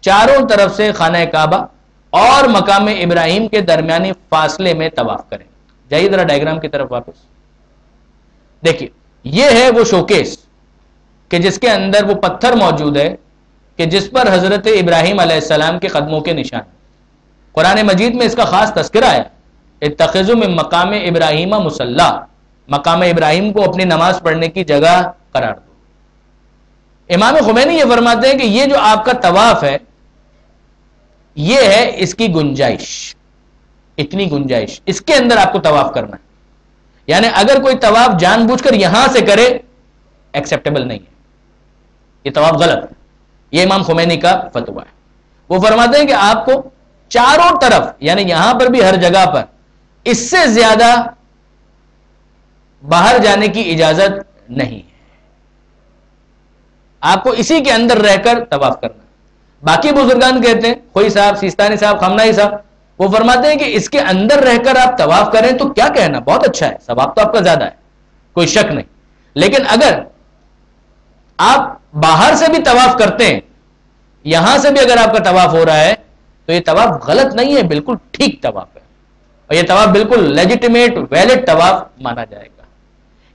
چاروں طرف سے خانہ کعبہ اور مقام ابراہیم کے درمیانی فاصلے میں طواف کریں. جائیے ذرا ڈائیگرام کی طرف واپس دیکھیے. یہ ہے وہ شوکیس کہ جس کے اندر وہ پتھر موجود ہے کہ جس پر حضرت ابراہیم علیہ السلام کے قدموں کے نشان. قرآن مجید میں اس کا خاص تذکرہ ہے، اتخذوا من مقام ابراہیم مصلی، مقام ابراہیم کو اپنی نماز پڑھنے کی جگہ قرار دو. امام خمینی یہ فرماتے ہیں کہ یہ جو آپ کا طواف ہے یہ ہے اس کی گنجائش، اتنی گنجائش اس کے اندر آپ کو طواف کرنا ہے. یعنی اگر کوئی طواف جان بوجھ کر یہاں سے کرے ایکسیپٹیبل نہیں ہے، یہ طواف غلط ہے. یہ امام خمینی کا فتویٰ ہے. وہ فرماتے ہیں کہ آپ کو چاروں طرف یعنی یہاں پر بھی ہر جگہ پر اس سے زیادہ باہر جانے کی اجازت نہیں ہے، آپ کو اسی کے اندر رہ کر طواف کرنا. باقی بزرگان کہتے ہیں، خوئی صاحب، سیستانی صاحب، خامنائی صاحب، وہ فرماتے ہیں کہ اس کے اندر رہ کر آپ طواف کریں تو کیا کہنا، بہت اچھا ہے، ثواب تو آپ کا زیادہ ہے، کوئی شک نہیں. لیکن اگر آپ باہر سے بھی طواف کرتے ہیں، یہاں سے بھی اگر آپ کا طواف ہو رہا ہے تو یہ طواف غلط نہیں ہے، بالکل ٹھیک طواف ہے، اور یہ طواف بالکل لیجیٹیمیٹ ویلڈ طواف مانا جائے گا.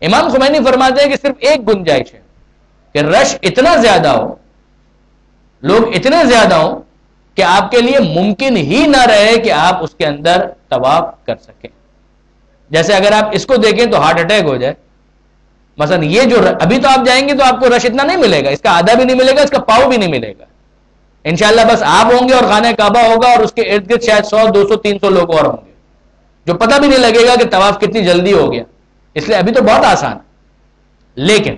امام خمینی فرماتے ہیں کہ صرف ایک گنجائش ہے کہ رش اتنا زیادہ ہو، لوگ اتنے زیادہ ہوں کہ آپ کے لیے ممکن ہی نہ رہے کہ آپ اس کے اندر طواف کر سکیں. جیسے اگر آپ اس کو دیکھیں تو ہارٹ اٹیک ہو جائے. مثلا یہ جو ابھی تو آپ جائیں گے تو آپ کو رش اتنا نہیں ملے گا، اس کا آدھا بھی نہیں ملے گا، اس کا پاؤ بھی نہیں ملے گا. انشاءاللہ بس آپ ہوں گے اور خانہ کعبہ ہوگا اور اس کے ارد گرد شاید 100 200 300 لوگ اور ہوں گے، جو پتہ بھی نہیں لگے گا کہ طواف کتنی جلدی ہو گیا. اس لیے ابھی تو بہت آسان ہے. لیکن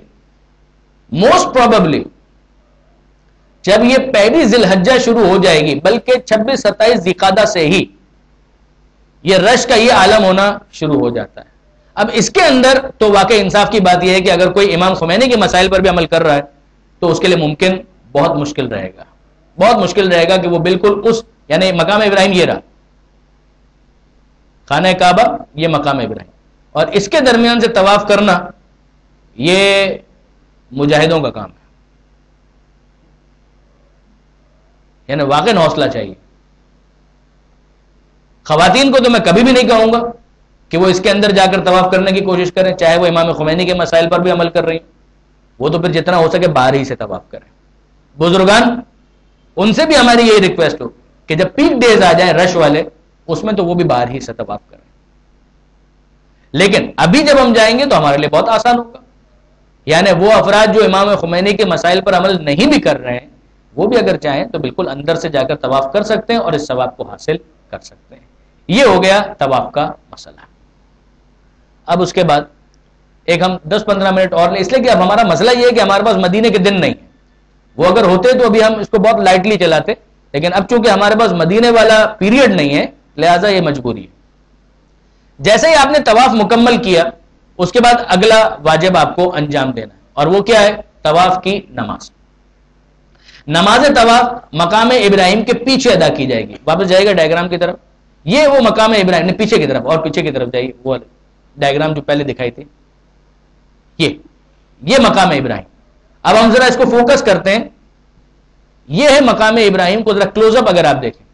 موسٹ پروبیبلی جب یہ پہلی ذی الحجہ شروع ہو جائے گی، بلکہ 26 27 ذی القعدہ سے ہی یہ رش کا یہ عالم ہونا شروع ہو جاتا ہے. اب اس کے اندر تو واقع انصاف کی بات یہ ہے کہ اگر کوئی امام خمینی کے مسائل پر بھی عمل کر رہا ہے تو اس کے لیے ممکن بہت مشکل رہے گا، بہت مشکل رہے گا کہ وہ بالکل اس یعنی مقام ابراہیم یہ رہا، خانہ کعبہ یہ مقام ابراہیم، اور اس کے درمیان سے طواف کرنا یہ مجاہدوں کا کام ہے. یعنی واقعی حوصلہ چاہیے. خواتین کو تو میں کبھی بھی نہیں کہوں گا کہ وہ اس کے اندر جا کر طواف کرنے کی کوشش کریں، چاہے وہ امام خمینی کے مسائل پر بھی عمل کر رہی ہیں، وہ تو پھر جتنا ہو سکے باہر ہی سے طواف کریں. بزرگان ان سے بھی ہماری یہی ریکویسٹ ہو کہ جب پیک ڈیز آ جائیں رش والے، اس میں تو وہ بھی باہر ہی سے طواف کریں. لیکن ابھی جب ہم جائیں گے تو ہمارے لیے بہت آسان ہوگا. یعنی وہ افراد جو امام خمینی کے مسائل پر عمل نہیں بھی کر رہے ہیں، وہ بھی اگر چاہیں تو بالکل اندر سے جا کر طواف کر سکتے ہیں اور اس ثواب کو حاصل کر سکتے ہیں. یہ ہو گیا طواف کا مسئلہ. اب اس کے بعد ایک ہم 10-15 منٹ اور لیں، اس لیے کہ اب ہمارا مسئلہ یہ ہے کہ ہمارے پاس مدینے کے دن نہیں ہے. وہ اگر ہوتے تو ابھی ہم اس کو بہت لائٹلی چلاتے، لیکن اب چونکہ ہمارے پاس مدینے والا پیریڈ نہیں ہے لہٰذا یہ مجبوری ہے. جیسے ہی آپ نے طواف مکمل کیا اس کے بعد اگلا واجب آپ کو انجام دینا ہے، اور وہ کیا ہے؟ طواف کی نماز. نماز طواف مقام ابراہیم کے پیچھے ادا کی جائے گی. واپس جائے گا ڈائیگرام کی طرف، یہ وہ مقام ابراہیم نے پیچھے کی طرف، اور پیچھے کی طرف جائیے، وہ ڈائیگرام جو پہلے دکھائی تھی، یہ مقام ابراہیم. اب ہم ذرا اس کو فوکس کرتے ہیں. یہ ہے مقام ابراہیم کو ذرا کلوز اپ اگر آپ دیکھیں،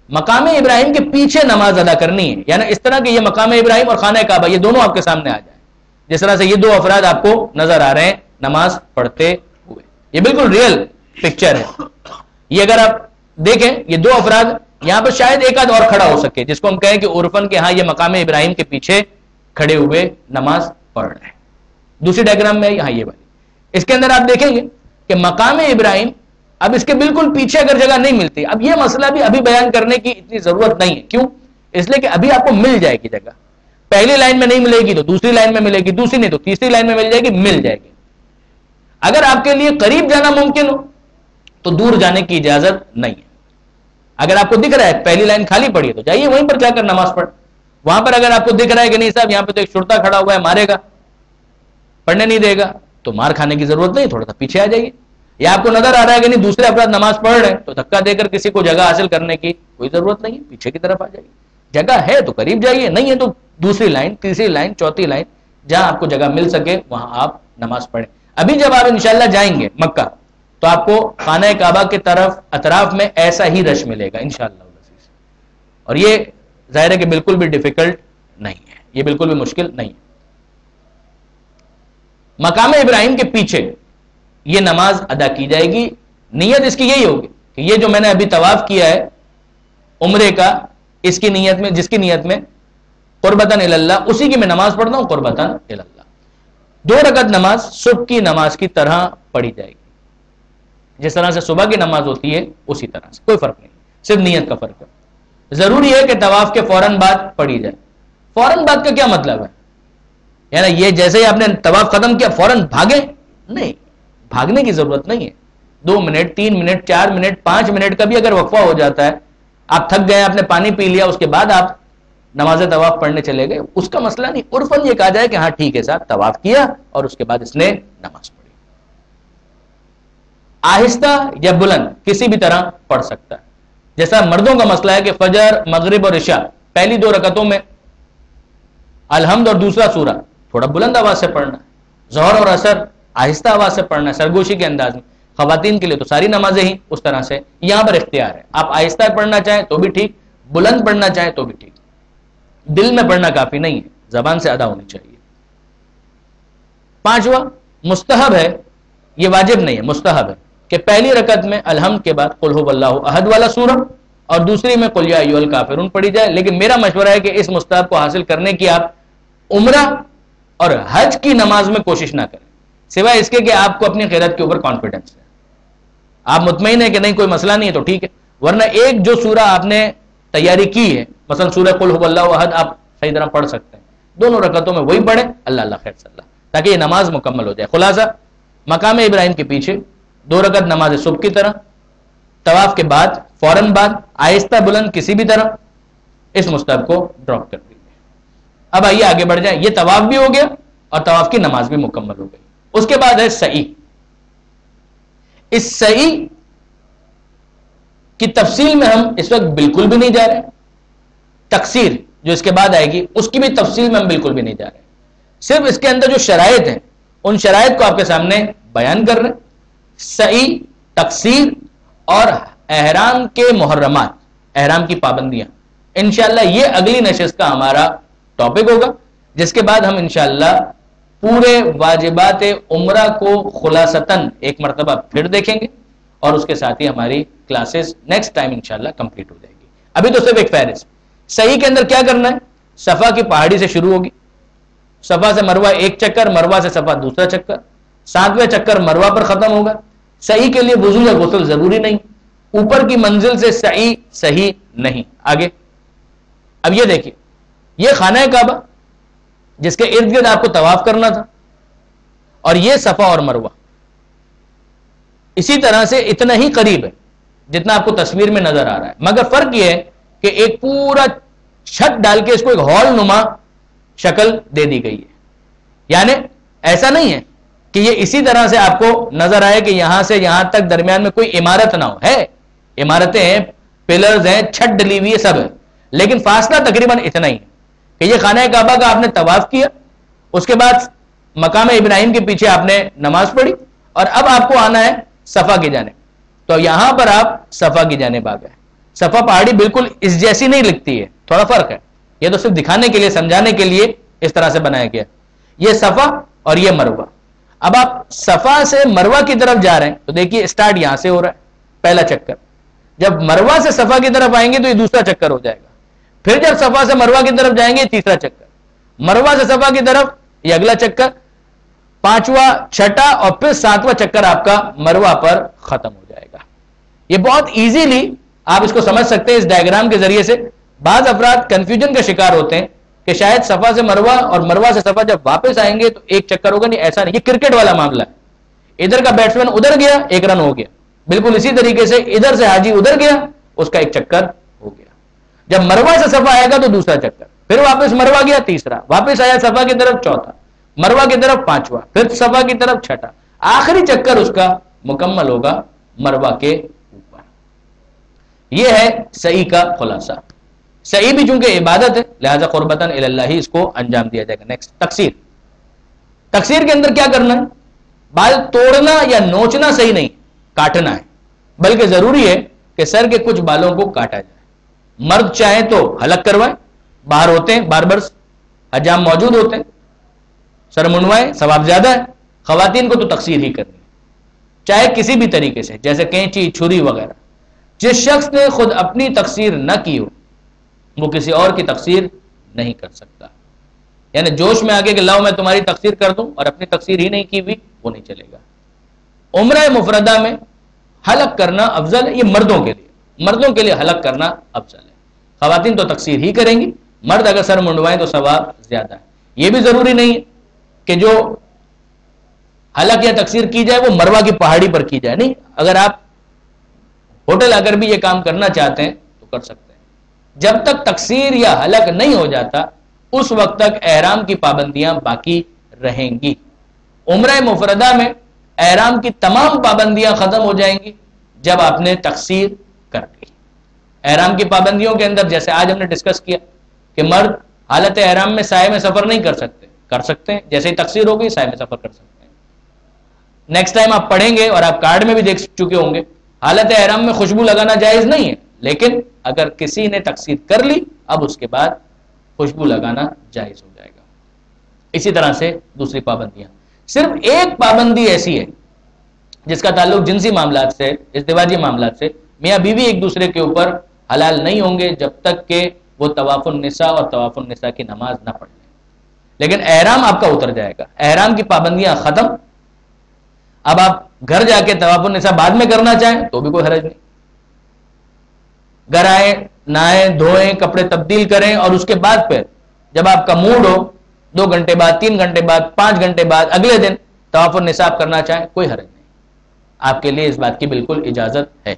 مقام ابراہیم کے پیچھے نماز ادا کرنی ہے. یعنی اس طرح کہ یہ مقام ابراہیم اور خانہ کعبہ یہ دونوں آپ کے سامنے آ جائیں، جس طرح سے یہ دو افراد آپ کو نظر آ رہے ہیں نماز پڑھتے ہوئے. یہ بالکل ریئل پکچر ہے. یہ اگر آپ دیکھیں یہ دو افراد، یہاں پر شاید ایک آدھ اور کھڑا ہو سکے جس کو ہم کہیں کہ عرفن کے ہاں یہ مقام ابراہیم کے پیچھے کھڑے ہوئے نماز پڑھ رہے ہیں. دوسری ڈائیگرام میں یہاں یہ والی، اس کے اندر آپ دیکھیں گے کہ مقام ابراہیم اب اس کے بالکل پیچھے اگر جگہ نہیں ملتی. اب یہ مسئلہ بھی ابھی بیان کرنے کی اتنی ضرورت نہیں ہے. کیوں؟ اس لیے کہ ابھی آپ کو مل جائے گی جگہ. پہلی لائن میں نہیں ملے گی تو دوسری لائن میں ملے گی، دوسری نہیں تو تیسری لائن میں مل جائے گی، مل جائے گی. اگر آپ کے لیے قریب جانا ممکن ہو تو دور جانے کی اجازت نہیں ہے. اگر آپ کو دکھ رہا ہے پہلی لائن خالی پڑی ہے تو جائیے وہیں پر جا کر نماز پڑھ. وہاں پر اگر آپ کو دکھ رہا ہے کہ نہیں صاحب یہاں پہ تو ایک شرطا کھڑا ہوا ہے مارے گا، پڑھنے نہیں دے گا، تو مار کھانے کی ضرورت نہیں، تھوڑا سا پیچھے آ جائیے. یا آپ کو نظر آ رہا ہے کہ نہیں دوسرے افراد نماز پڑھ رہے ہیں تو دھکا دے کر کسی کو جگہ حاصل کرنے کی کوئی ضرورت نہیں ہے، پیچھے کی طرف آ جائیے. جگہ ہے تو قریب جائیے، نہیں ہے تو دوسری لائن، تیسری لائن، چوتھی لائن، جہاں آپ کو جگہ مل سکے وہاں آپ نماز پڑھیں. ابھی جب آپ انشاءاللہ جائیں گے مکہ تو آپ کو خانہ کعبہ کی طرف اطراف میں ایسا ہی رش ملے گا انشاءاللہ. اور یہ ظاہر ہے کہ بالکل بھی ڈیفیکلٹ نہیں ہے، یہ بالکل بھی مشکل نہیں ہے. مقام ابراہیم کے پیچھے یہ نماز ادا کی جائے گی. نیت اس کی یہی ہوگی کہ یہ جو میں نے ابھی طواف کیا ہے عمرے کا، اس کی نیت میں، جس کی نیت میں قربتاً اللہ، اسی کی میں نماز پڑھتا ہوں قربتاً اللہ. 2 رکعت نماز صبح کی نماز کی طرح پڑھی جائے گی، جس طرح سے صبح کی نماز ہوتی ہے اسی طرح سے، کوئی فرق نہیں، صرف نیت کا فرق ہے. ضروری ہے کہ طواف کے فوراً بعد پڑھی جائے. فوراً بعد کا کیا مطلب ہے؟ یعنی یہ جیسے ہی آپ نے طواف ختم کیا فوراً بھاگے؟ نہیں، بھاگنے کی ضرورت نہیں ہے. 2 منٹ 3 منٹ 4 منٹ 5 منٹ کا بھی اگر وقفہ ہو جاتا ہے، آپ تھک گئے، آپ نے پانی پی لیا، اس کے بعد آپ نماز طواف پڑھنے چلے گئے، اس کا مسئلہ نہیں. عرفاً یہ کہا جائے کہ ہاں ٹھیک ہے صاحب، طواف کیا اور اس کے بعد اس نے نماز پڑھی. آہستہ یا بلند کسی بھی طرح پڑھ سکتا ہے. جیسا مردوں کا مسئلہ ہے کہ فجر، مغرب اور عشاء پہلی 2 رکعتوں میں الحمد اور دوسرا سورہ تھوڑا بلند آواز سے پڑھنا ہے، ظہر اور عصر آہستہ آواز سے پڑھنا ہے، سرگوشی کے انداز میں. خواتین کے لیے تو ساری نمازیں ہی اس طرح سے. یہاں پر اختیار ہے، آپ آہستہ پڑھنا چاہیں تو بھی ٹھیک، بلند پڑھنا چاہیں تو بھی ٹھیک. دل میں پڑھنا کافی نہیں ہے، زبان سے ادا ہونی چاہیے. 5واں مستحب ہے، یہ واجب نہیں ہے، مستحب ہے کہ پہلی رکعت میں الحمد کے بعد قل هو اللہ احد والا سورہ اور دوسری میں قل یا ایھا الکافرون پڑھی جائے. لیکن میرا مشورہ ہے کہ اس مستحب کو حاصل کرنے کی آپ عمرہ اور حج کی نماز میں کوشش نہ کریں، سوائے اس کے کہ آپ کو اپنی قرات کے اوپر کانفیڈنس ہے، آپ مطمئن ہے کہ نہیں کوئی مسئلہ نہیں ہے تو ٹھیک ہے. ورنہ ایک جو سورہ آپ نے تیاری کی ہے، مثلا سورہ قل هو اللہ احد، آپ صحیح طرح پڑھ سکتے ہیں، 2 رکعتوں میں وہی پڑھیں، اللہ اللہ خیر صلی اللہ، تاکہ یہ نماز مکمل ہو جائے. خلاصہ مقام ابراہیم کے پیچھے 2 رکعت نماز صبح کی طرح، طواف کے بعد فوراً بعد آہستہ بلند کسی بھی طرح اس مستحب کو ڈراپ کر دیجیے. اب آئیے آگے بڑھ جائیں. یہ طواف بھی ہو گیا اور طواف کی نماز بھی مکمل ہو گئی. اس کے بعد ہے سعی. اس سعی کی تفصیل میں ہم اس وقت بالکل بھی نہیں جا رہے. تقصیر جو اس کے بعد آئے گی اس کی بھی تفصیل میں ہم بالکل بھی نہیں جا رہے. صرف اس کے اندر جو شرائط ہیں ان شرائط کو آپ کے سامنے بیان کر رہے ہیں. سعی، تقصیر اور احرام کے محرمات، احرام کی پابندیاں، انشاءاللہ یہ اگلی نشست کا ہمارا ٹاپک ہوگا، جس کے بعد ہم انشاءاللہ پورے واجبات عمرہ کو خلاصتاً ایک مرتبہ پھر دیکھیں گے اور اس کے ساتھ ہی ہماری کلاسز نیکسٹ ٹائم انشاءاللہ کمپلیٹ ہو جائے گی. ابھی تو صرف ایک فہرست. صحیح کے اندر کیا کرنا ہے؟ صفا کی پہاڑی سے شروع ہوگی، صفا سے مروہ 1 چکر، مروہ سے صفا دوسرا چکر، 7ویں چکر مروہ پر ختم ہوگا. صحیح کے لیے وضو یا غسل ضروری نہیں، اوپر کی منزل سے صحیح صحیح نہیں. آگے اب یہ دیکھیے، یہ خانہ کعبہ جس کے ارد گرد آپ کو طواف کرنا تھا، اور یہ صفا اور مروہ اسی طرح سے اتنا ہی قریب ہے جتنا آپ کو تصویر میں نظر آ رہا ہے، مگر فرق یہ ہے کہ ایک پورا چھت ڈال کے اس کو ایک ہال نما شکل دے دی گئی ہے. یعنی ایسا نہیں ہے کہ یہ اسی طرح سے آپ کو نظر آئے کہ یہاں سے یہاں تک درمیان میں کوئی عمارت نہ ہو. ہے عمارتیں ہیں، پلرز ہیں، چھت ڈلی ہوئی ہے، سب ہے، لیکن فاصلہ تقریباً اتنا ہی ہے کہ یہ خانہ کعبہ کا آپ نے طواف کیا، اس کے بعد مقام ابراہیم کے پیچھے آپ نے نماز پڑھی اور اب آپ کو آنا ہے صفا کی جانب. تو یہاں پر آپ صفا کی جانب آ گئے. صفا پہاڑی بالکل اس جیسی نہیں لگتی ہے، تھوڑا فرق ہے. یہ تو صرف دکھانے کے لیے، سمجھانے کے لیے اس طرح سے بنایا گیا. یہ صفا اور یہ مروہ. اب آپ صفا سے مروہ کی طرف جا رہے ہیں تو دیکھیے اسٹارٹ یہاں سے ہو رہا ہے، پہلا چکر. جب مروہ سے صفا کی طرف آئیں گے تو یہ دوسرا چکر ہو جائے گا. پھر جب صفا سے مروہ کی طرف جائیں گے تیسرا چکر، مروہ سے صفا کی طرف یہ اگلا چکر، 5واں، 6واں اور پھر 7واں چکر آپ کا مروہ پر ختم ہو جائے گا. یہ بہت ایزیلی آپ اس کو سمجھ سکتے ہیں اس ڈائیگرام کے ذریعے سے. بعض افراد کنفیوژن کا شکار ہوتے ہیں کہ شاید صفا سے مروہ اور مروہ سے صفا جب واپس آئیں گے تو ایک چکر ہوگا. نہیں، ایسا نہیں. یہ کرکٹ والا معاملہ ہے. ادھر کا بیٹسمین ادھر گیا، 1 رن ہو گیا. بالکل اسی طریقے سے ادھر سے حاجی ادھر گیا، اس کا 1 چکر ہو گیا. جب مروہ سے صفا آئے گا تو دوسرا چکر، پھر واپس مروہ گیا تیسرا، واپس آیا صفا کی طرف چوتھا، مروہ کی طرف 5واں، پھر صفا کی طرف 6واں، آخری چکر اس کا مکمل ہوگا مروہ کے اوپر. یہ ہے سعی کا خلاصہ. سعی بھی چونکہ عبادت ہے لہذا قربتاً اللہ اس کو انجام دیا جائے گا. نیکسٹ تقصیر. تقصیر کے اندر کیا کرنا ہے؟ بال توڑنا یا نوچنا صحیح نہیں، کاٹنا ہے. بلکہ ضروری ہے کہ سر کے کچھ بالوں کو کاٹا جائے. مرد چاہیں تو حلق کروائیں، باہر ہوتے ہیں باربرز، حجام موجود ہوتے ہیں، سر منڈوائیں، ثواب زیادہ ہے. خواتین کو تو تقصیر ہی کرنی ہے. چاہے کسی بھی طریقے سے، جیسے کینچی، چھری وغیرہ. جس شخص نے خود اپنی تقصیر نہ کی ہو وہ کسی اور کی تقصیر نہیں کر سکتا. یعنی جوش میں آگے کہ لاؤ میں تمہاری تقصیر کر دوں اور اپنی تقصیر ہی نہیں کی ہوئی، وہ نہیں چلے گا. عمرہ مفردہ میں حلق کرنا افضل ہے، یہ مردوں کے لیے، مردوں کے لیے حلق کرنا افضل ہے. خواتین تو تقصیر ہی کریں گی، مرد اگر سر منڈوائیں تو ثواب زیادہ ہے. یہ بھی ضروری نہیں ہے کہ جو حلق یا تقصیر کی جائے وہ مروہ کی پہاڑی پر کی جائے، نہیں. اگر آپ ہوٹل اگر بھی یہ کام کرنا چاہتے ہیں تو کر سکتے ہیں. جب تک تقصیر یا حلق نہیں ہو جاتا اس وقت تک احرام کی پابندیاں باقی رہیں گی. عمرہ مفردہ میں احرام کی تمام پابندیاں ختم ہو جائیں گی جب آپ نے تقصیر کر لی. احرام کی پابندیوں کے اندر جیسے آج ہم نے ڈسکس کیا کہ مرد حالت احرام میں سائے میں سفر نہیں کر سکتے ہیں، جیسے ہی تقصیر ہو گئی سائے میں سفر کر سکتے ہیں. نیکسٹ ٹائم آپ پڑھیں گے اور آپ کارڈ میں بھی دیکھ چکے ہوں گے حالت احرام میں خوشبو لگانا جائز نہیں ہے، لیکن اگر کسی نے تقصیر کر لی اب اس کے بعد خوشبو لگانا جائز ہو جائے گا. اسی طرح سے دوسری پابندیاں، صرف ایک پابندی ایسی ہے جس کا تعلق جنسی معاملات سے، ازدواجی معاملات سے، میاں بیوی ایک دوسرے کے اوپر حلال نہیں ہوں گے جب تک کہ وہ طواف النساء اور طواف النساء کی نماز نہ پڑھ لیں. لیکن احرام آپ کا اتر جائے گا، احرام کی پابندیاں ختم. اب آپ گھر جا کے طواف النساء بعد میں کرنا چاہیں تو بھی کوئی حرج نہیں. گھر آئیں، نہائیں، دھوئیں، کپڑے تبدیل کریں اور اس کے بعد پھر جب آپ کا موڈ ہو 2 گھنٹے بعد، 3 گھنٹے بعد، 5 گھنٹے بعد، اگلے دن طواف النساء کرنا چاہیں کوئی حرج نہیں. آپ کے لیے اس بات کی بالکل اجازت ہے.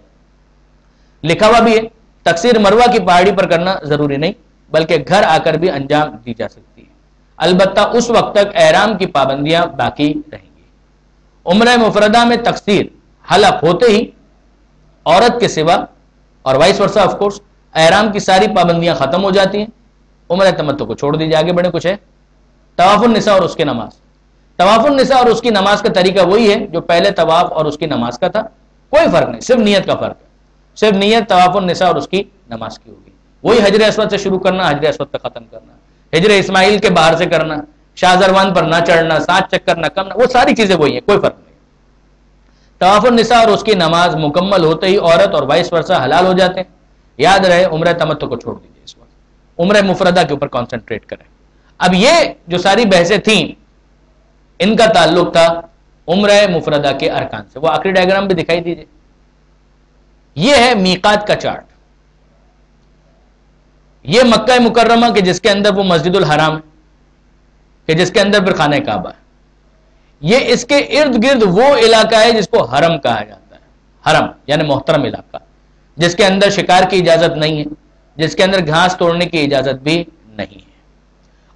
لکھا ہوا بھی ہے تقصیر مروہ کی پہاڑی پر کرنا ضروری نہیں بلکہ گھر آ کر بھی انجام دی جا سکتی ہے، البتہ اس وقت تک احرام کی پابندیاں باقی رہیں گی. عمرہ مفردہ میں تقصیر حلق ہوتے ہی عورت کے سوا اور وائس ورثہ آف کورس احرام کی ساری پابندیاں ختم ہو جاتی ہیں. عمرہ تمتع کو چھوڑ دیجیے، آگے بڑھیں. کچھ ہے طواف النساء اور اس کی نماز. طواف النساء اور اس کی نماز کا طریقہ وہی ہے جو پہلے طواف اور اس کی نماز کا تھا، کوئی فرق نہیں، صرف نیت کا فرق ہے. صرف نیت طواف النساء اور اس کی نماز کی ہوگی. وہی حجر اسود سے شروع کرنا، حجر اسود پہ ختم کرنا، حجر اسماعیل کے باہر سے کرنا، شاہ زروان پر نہ چڑھنا، 7 چکر نہ کم، وہ ساری چیزیں وہی ہیں، کوئی فرق نہیں. طواف النساء اور اس کی نماز مکمل ہوتے ہی عورت اور وائس ورثہ حلال ہو جاتے ہیں. یاد رہے عمرہ تمتع کو چھوڑ دیجیے، اس وقت عمرہ مفردہ کے اوپر کانسنٹریٹ کریں. اب یہ جو ساری بحثیں تھیں ان کا تعلق تھا عمرہ مفردہ کے ارکان سے. وہ آخری ڈائیگرام بھی دکھائی دیجیے. یہ ہے میقات کا چارٹ. یہ مکہ مکرمہ کہ جس کے اندر وہ مسجد الحرام ہے کہ جس کے اندر پھر خانہ کعبہ ہے. یہ اس کے ارد گرد وہ علاقہ ہے جس کو حرم کہا جاتا ہے. حرم یعنی محترم علاقہ جس کے اندر شکار کی اجازت نہیں ہے، جس کے اندر گھاس توڑنے کی اجازت بھی نہیں ہے.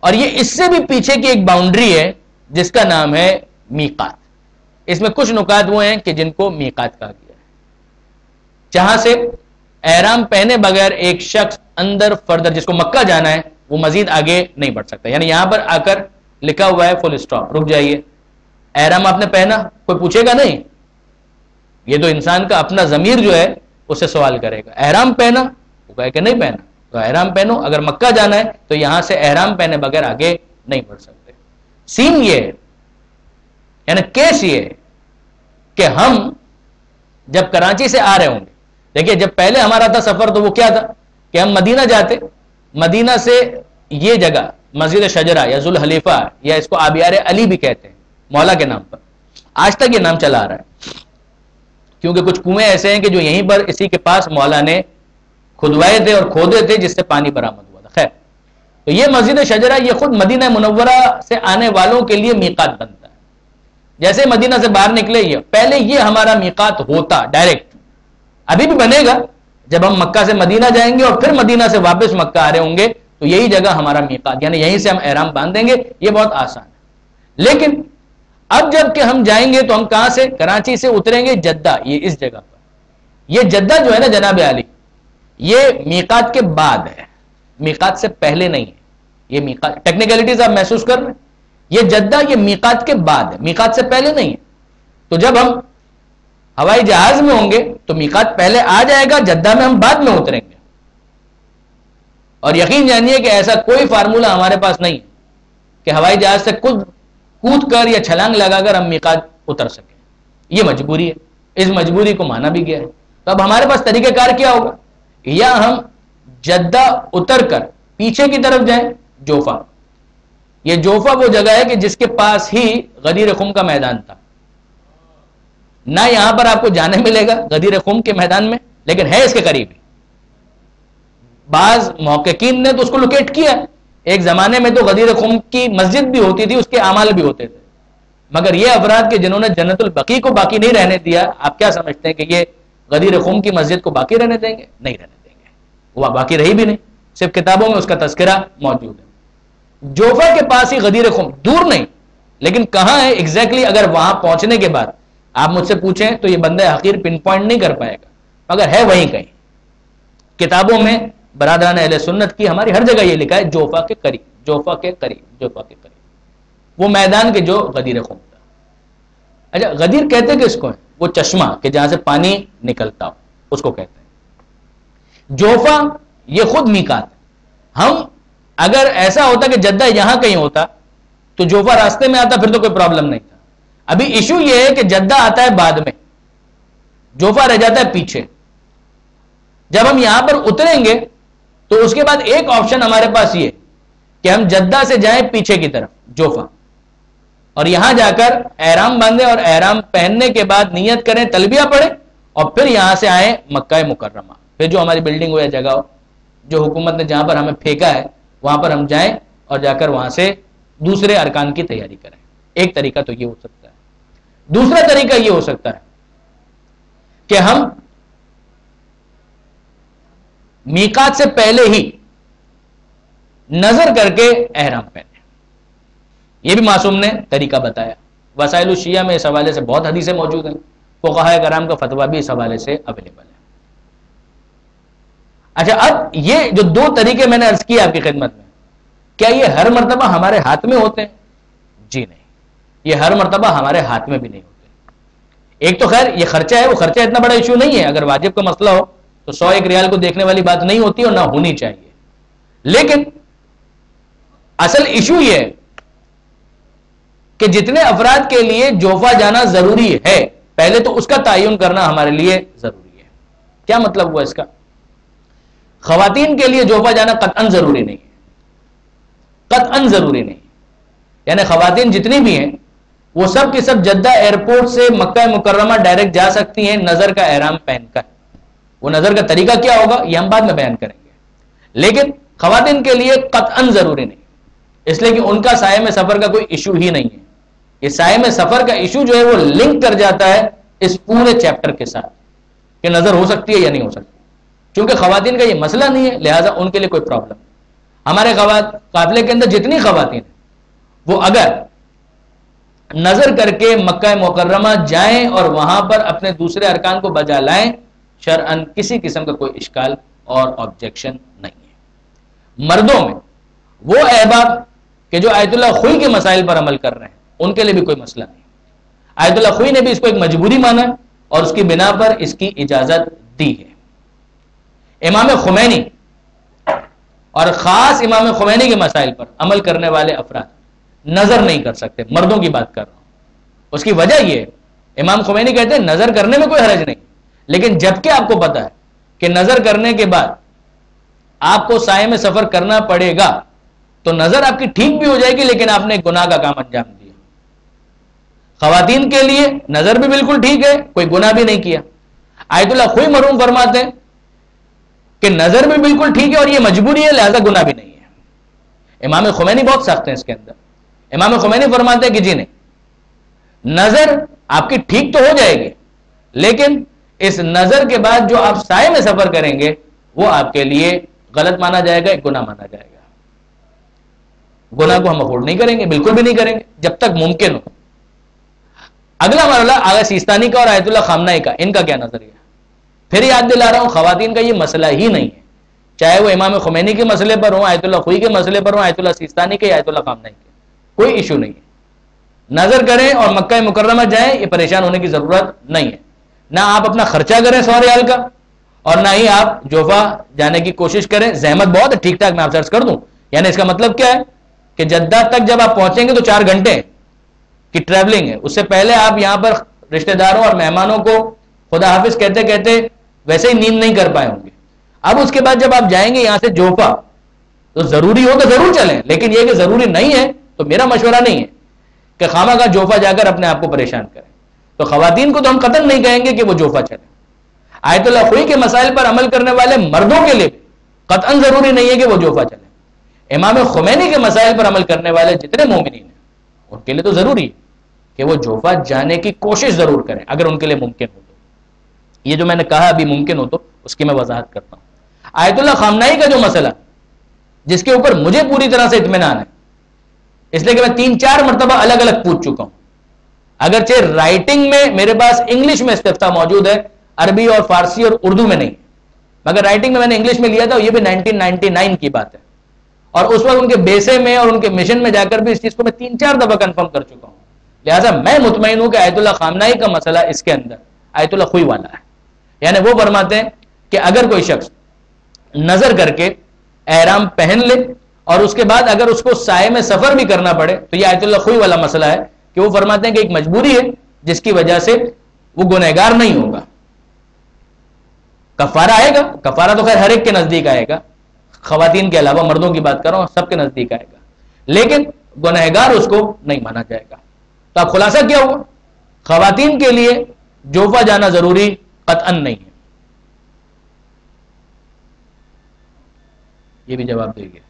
اور یہ اس سے بھی پیچھے کی ایک باؤنڈری ہے جس کا نام ہے میقات. اس میں کچھ نکات وہ ہیں کہ جن کو میقات کہا گیا ہے، جہاں سے احرام پہنے بغیر ایک شخص اندر فردر جس کو مکہ جانا ہے وہ مزید آگے نہیں بڑھ سکتا. یعنی یہاں پر آ کر لکھا ہوا ہے فل اسٹاپ، رک جائیے. احرام آپ نے پہنا، کوئی پوچھے گا نہیں. یہ تو انسان کا اپنا ضمیر جو ہے اسے سوال کرے گا. احرام پہنا، وہ کہے کہ نہیں پہنا، تو احرام پہنو. اگر مکہ جانا ہے تو یہاں سے احرام پہنے بغیر آگے نہیں بڑھ سکتے. سین یہ ہے، یعنی کیس یہ ہے کہ ہم جب کراچی سے آ رہے ہوں گے، دیکھیے جب پہلے ہمارا تھا سفر تو وہ کیا تھا کہ ہم مدینہ جاتے، مدینہ سے یہ جگہ مسجد شجرہ یا ذوالحلیفہ یا اس کو آبیار علی بھی کہتے ہیں مولا کے نام پر، آج تک یہ نام چلا آ رہا ہے کیونکہ کچھ کنویں ایسے ہیں کہ جو یہیں پر اسی کے پاس مولا نے کھدوائے تھے اور کھودے تھے جس سے پانی برآمد ہوا تھا. خیر، تو یہ مسجد شجرہ یہ خود مدینہ منورہ سے آنے والوں کے لیے میقات بنتا ہے. جیسے مدینہ سے باہر نکلے یہ پہلے یہ ہمارا میقات ہوتا ڈائریکٹ، ابھی بھی بنے گا. جب ہم مکہ سے مدینہ جائیں گے اور پھر مدینہ سے واپس مکہ آ رہے ہوں گے تو یہی جگہ ہمارا میقات، یعنی یہیں سے ہم احرام باندھیں گے. یہ بہت آسان ہے. لیکن اب جب کہ ہم جائیں گے تو ہم کہاں سے؟ کراچی سے اتریں گے جدہ، یہ اس جگہ پر. یہ جدہ جو ہے نا جناب علی، یہ میقات کے بعد ہے، میقات سے پہلے نہیں ہے. یہ میقات ٹیکنیکلٹیز آپ محسوس کر رہے ہیں، یہ جدہ یہ میقات کے بعد ہے، میقات سے پہلے نہیں ہے. تو جب ہم ہوائی جہاز میں ہوں گے تو میقات پہلے آ جائے گا، جدہ میں ہم بعد میں اتریں گے. اور یقین جانیے کہ ایسا کوئی فارمولہ ہمارے پاس نہیں ہے کہ ہوائی جہاز سے کود کر یا چھلانگ لگا کر ہم میقات اتر سکیں. یہ مجبوری ہے، اس مجبوری کو مانا بھی گیا ہے. تو اب ہمارے پاس طریقہ کار کیا ہوگا؟ یا ہم جدہ اتر کر پیچھے کی طرف جائیں، جوفا. یہ جوفا وہ جگہ ہے کہ جس کے پاس ہی غدیر خم کا میدان تھا. نہ یہاں پر آپ کو جانے ملے گا غدیر خم کے میدان میں، لیکن ہے اس کے قریب ہی. بعض محققین نے تو اس کو لوکیٹ کیا. ایک زمانے میں تو غدیر خم کی مسجد بھی ہوتی تھی، اس کے اعمال بھی ہوتے تھے، مگر یہ افراد کہ جنہوں نے جنت البقیع کو باقی نہیں رہنے دیا، آپ کیا سمجھتے ہیں کہ یہ غدیر خم کی مسجد کو باقی رہنے دیں گے؟ نہیں رہنے دیں گے. وہ باقی رہی بھی نہیں، صرف کتابوں میں اس کا تذکرہ موجود ہے. جوفا کے پاس ہی غدیر خم، دور نہیں لیکن کہاں ہے ایگزیکٹلی اگر وہاں پہنچنے کے بعد آپ مجھ سے پوچھیں تو یہ بندہ حقیر پن پوائنٹ نہیں کر پائے گا، مگر ہے وہیں کہیں. کتابوں میں برادران اہل سنت کی ہماری ہر جگہ یہ لکھا ہے جوفا کے قریب، جوفا کے قریب، جوفا کے قریب، وہ میدان کے جو غدیر خم تھا. اچھا غدیر کہتے کس کو ہے؟ وہ چشمہ کہ جہاں سے پانی نکلتا ہو اس کو کہتے ہیں. جوفا یہ خود میقات ہے. ہم اگر ایسا ہوتا کہ جدہ یہاں کہیں ہوتا تو جوفا راستے میں آتا، پھر تو کوئی پرابلم نہیں تھا. ابھی ایشو یہ ہے کہ جدہ آتا ہے بعد میں، جوفا رہ جاتا ہے پیچھے. جب ہم یہاں پر اتریں گے تو اس کے بعد ایک آپشن ہمارے پاس یہ کہ ہم جدہ سے جائیں پیچھے کی طرف جوفا، اور یہاں جا کر احرام باندھیں اور احرام پہننے کے بعد نیت کریں، تلبیہ پڑھیں، اور پھر یہاں سے آئیں مکہ مکرمہ. پھر جو ہماری بلڈنگ ہو یا جگہ ہو جو حکومت نے جہاں پر ہمیں پھینکا ہے وہاں پر ہم جائیں اور جا کر وہاں سے دوسرے ارکان کی تیاری کریں. ایک طریقہ تو یہ ہو سکتا ہے. دوسرا طریقہ یہ ہو سکتا ہے کہ ہم میقات سے پہلے ہی نظر کر کے احرام پہنے. یہ بھی معصوم نے طریقہ بتایا. وسائل الشیعہ میں اس حوالے سے بہت حدیثیں موجود ہیں، فقہاء کرام کا فتویٰ بھی اس حوالے سے اویلیبل ہے. اچھا اب یہ جو دو طریقے میں نے عرض کیا آپ کی خدمت میں، کیا یہ ہر مرتبہ ہمارے ہاتھ میں ہوتے ہیں؟ جی نہیں، یہ ہر مرتبہ ہمارے ہاتھ میں بھی نہیں ہوتے. ایک تو خیر یہ خرچہ ہے، وہ خرچہ اتنا بڑا ایشو نہیں ہے. اگر واجب کا مسئلہ ہو تو 100 ریال کو دیکھنے والی بات نہیں ہوتی اور نہ ہونی چاہیے. لیکن اصل ایشو یہ ہے کہ جتنے افراد کے لیے جوفا جانا ضروری ہے پہلے تو اس کا تعین کرنا ہمارے لیے ضروری ہے. کیا مطلب ہوا اس کا؟ خواتین کے لیے جوفا جانا قطعاً ضروری نہیں ہے، قطعاً ضروری نہیں. یعنی خواتین جتنی بھی ہیں وہ سب کی سب جدہ ایئرپورٹ سے مکہ مکرمہ ڈائریکٹ جا سکتی ہیں نظر کا احرام پہن کر. وہ نظر کا طریقہ کیا ہوگا یہ ہم بعد میں بیان کریں گے، لیکن خواتین کے لیے قطعاً ضروری نہیں، اس لیے کہ ان کا سائے میں سفر کا کوئی ایشو ہی نہیں ہے. یہ سائے میں سفر کا ایشو جو ہے وہ لنک کر جاتا ہے اس پورے چیپٹر کے ساتھ کہ نظر ہو سکتی ہے یا نہیں ہو سکتی. چونکہ خواتین کا یہ مسئلہ نہیں ہے لہٰذا ان کے لیے کوئی پرابلم نہیں. ہمارے قافلے کے اندر جتنی خواتین ہیں وہ اگر نظر کر کے مکہ مکرمہ جائیں اور وہاں پر اپنے دوسرے ارکان کو بجا لائیں، شرعاً کسی قسم کا کوئی اشکال اور آبجیکشن نہیں ہے. مردوں میں وہ احباب کہ جو آیت اللہ خوئی کے مسائل پر عمل کر رہے ہیں ان کے لیے بھی کوئی مسئلہ نہیں. آیت اللہ خوئی نے بھی اس کو ایک مجبوری مانا اور اس کی بنا پر اس کی اجازت دی ہے. امام خمینی اور خاص امام خمینی کے مسائل پر عمل کرنے والے افراد نظر نہیں کر سکتے. مردوں کی بات کر رہا ہوں. اس کی وجہ یہ ہے امام خمینی کہتے ہیں نظر کرنے میں کوئی حرج نہیں، لیکن جبکہ آپ کو پتا ہے کہ نظر کرنے کے بعد آپ کو سائے میں سفر کرنا پڑے گا تو نظر آپ کی ٹھیک بھی ہو جائے گی لیکن آپ نے ایک گناہ کا کام انجام دیا. خواتین کے لیے نظر بھی بالکل ٹھیک ہے، کوئی گناہ بھی نہیں کیا. آیت اللہ خوئی مرحوم فرماتے ہیں کہ نظر بھی بالکل ٹھیک ہے اور یہ مجبوری ہے لہذا گناہ بھی نہیں ہے. امام خمینی بہت سخت ہیں اس کے اندر. امام خمینی فرماتے ہیں کہ جی نہیں، نظر آپ کی ٹھیک تو ہو جائے گی لیکن اس نظر کے بعد جو آپ سائے میں سفر کریں گے وہ آپ کے لیے غلط مانا جائے گا، ایک گناہ مانا جائے گا. گناہ کو ہم افورڈ نہیں کریں گے، بالکل بھی نہیں کریں گے جب تک ممکن ہو. اگلا مرحلہ آغا سیستانی کا اور آیت اللہ خامنائی کا، ان کا کیا نظریہ؟ پھر یاد دلا رہا ہوں خواتین کا یہ مسئلہ ہی نہیں ہے، چاہے وہ امام خمینی کے مسئلے پر ہوں، آیت اللہ خوئی کے مسئلے پر ہوں، آیت اللہ سیستانی کے، آیت اللہ خامنائی کے، کوئی ایشو نہیں ہے. نظر کریں اور مکہ مکرمہ جائیں، یہ پریشان ہونے کی ضرورت نہیں ہے. نہ آپ اپنا خرچہ کریں 100 ریال کا اور نہ ہی آپ جوفا جانے کی کوشش کریں. زحمت بہت ہے، ٹھیک ٹھاک میں آپ سے عرض کر دوں. یعنی اس کا مطلب کیا ہے کہ جدہ تک جب آپ پہنچیں گے تو 4 گھنٹے کی ٹریولنگ ہے. اس سے پہلے آپ یہاں پر رشتہ داروں اور مہمانوں کو خدا حافظ کہتے کہتے ویسے ہی نیند نہیں کر پائے ہوں گے. اب اس کے بعد جب آپ جائیں گے یہاں سے جوفا تو ضروری ہو تو ضرور چلیں, لیکن یہ کہ ضروری نہیں ہے تو میرا مشورہ نہیں ہے کہ خامہ کا جوفا جا کر اپنے آپ کو پریشان کریں. تو خواتین کو تو ہم قطعاً نہیں کہیں گے کہ وہ جوفا چلیں. آیت اللہ خوئی کے مسائل پر عمل کرنے والے مردوں کے لیے قطعاً ضروری نہیں ہے کہ وہ جوفا چلیں. امام خمینی کے مسائل پر عمل کرنے والے جتنے مومنین ہیں ان کے لیے تو ضروری ہے کہ وہ جوفا جانے کی کوشش ضرور کریں اگر ان کے لیے ممکن ہو تو. یہ جو میں نے کہا ابھی ممکن ہو تو اس کی میں وضاحت کرتا ہوں. آیت اللہ خامنائی کا جو مسئلہ جس کے اوپر مجھے پوری طرح سے اطمینان ہے, اس لیے کہ میں 3-4 مرتبہ الگ الگ پوچھ چکا ہوں, اگرچہ رائٹنگ میں میرے پاس انگلش میں استفتاء موجود ہے, عربی اور فارسی اور اردو میں نہیں, مگر رائٹنگ میں نے انگلش میں لیا تھا, یہ بھی 1999 کی بات ہے, اور اس وقت ان کے بیسے میں اور ان کے مشن میں جا کر بھی اس چیز کو میں 3-4 دفعہ کنفرم کر چکا ہوں. لہٰذا میں مطمئن ہوں کہ آیت اللہ خامنائی کا مسئلہ اس کے اندر آیت اللہ خوئی والا ہے. یعنی وہ فرماتے ہیں کہ اگر کوئی شخص نظر کر کے احرام پہن لے اور اس کے بعد اگر اس کو سائے میں سفر بھی کرنا پڑے تو یہ آیت اللہ خوئی والا مسئلہ ہے, کہ وہ فرماتے ہیں کہ ایک مجبوری ہے جس کی وجہ سے وہ گنہگار نہیں ہوگا. کفارہ آئے گا, کفارہ تو خیر ہر ایک کے نزدیک آئے گا, خواتین کے علاوہ مردوں کی بات کر رہا ہوں, سب کے نزدیک آئے گا, لیکن گنہگار اس کو نہیں مانا جائے گا. تو اب خلاصہ کیا ہوا, خواتین کے لیے جوفا جانا ضروری قطعاً نہیں ہے. یہ بھی جواب دے گے.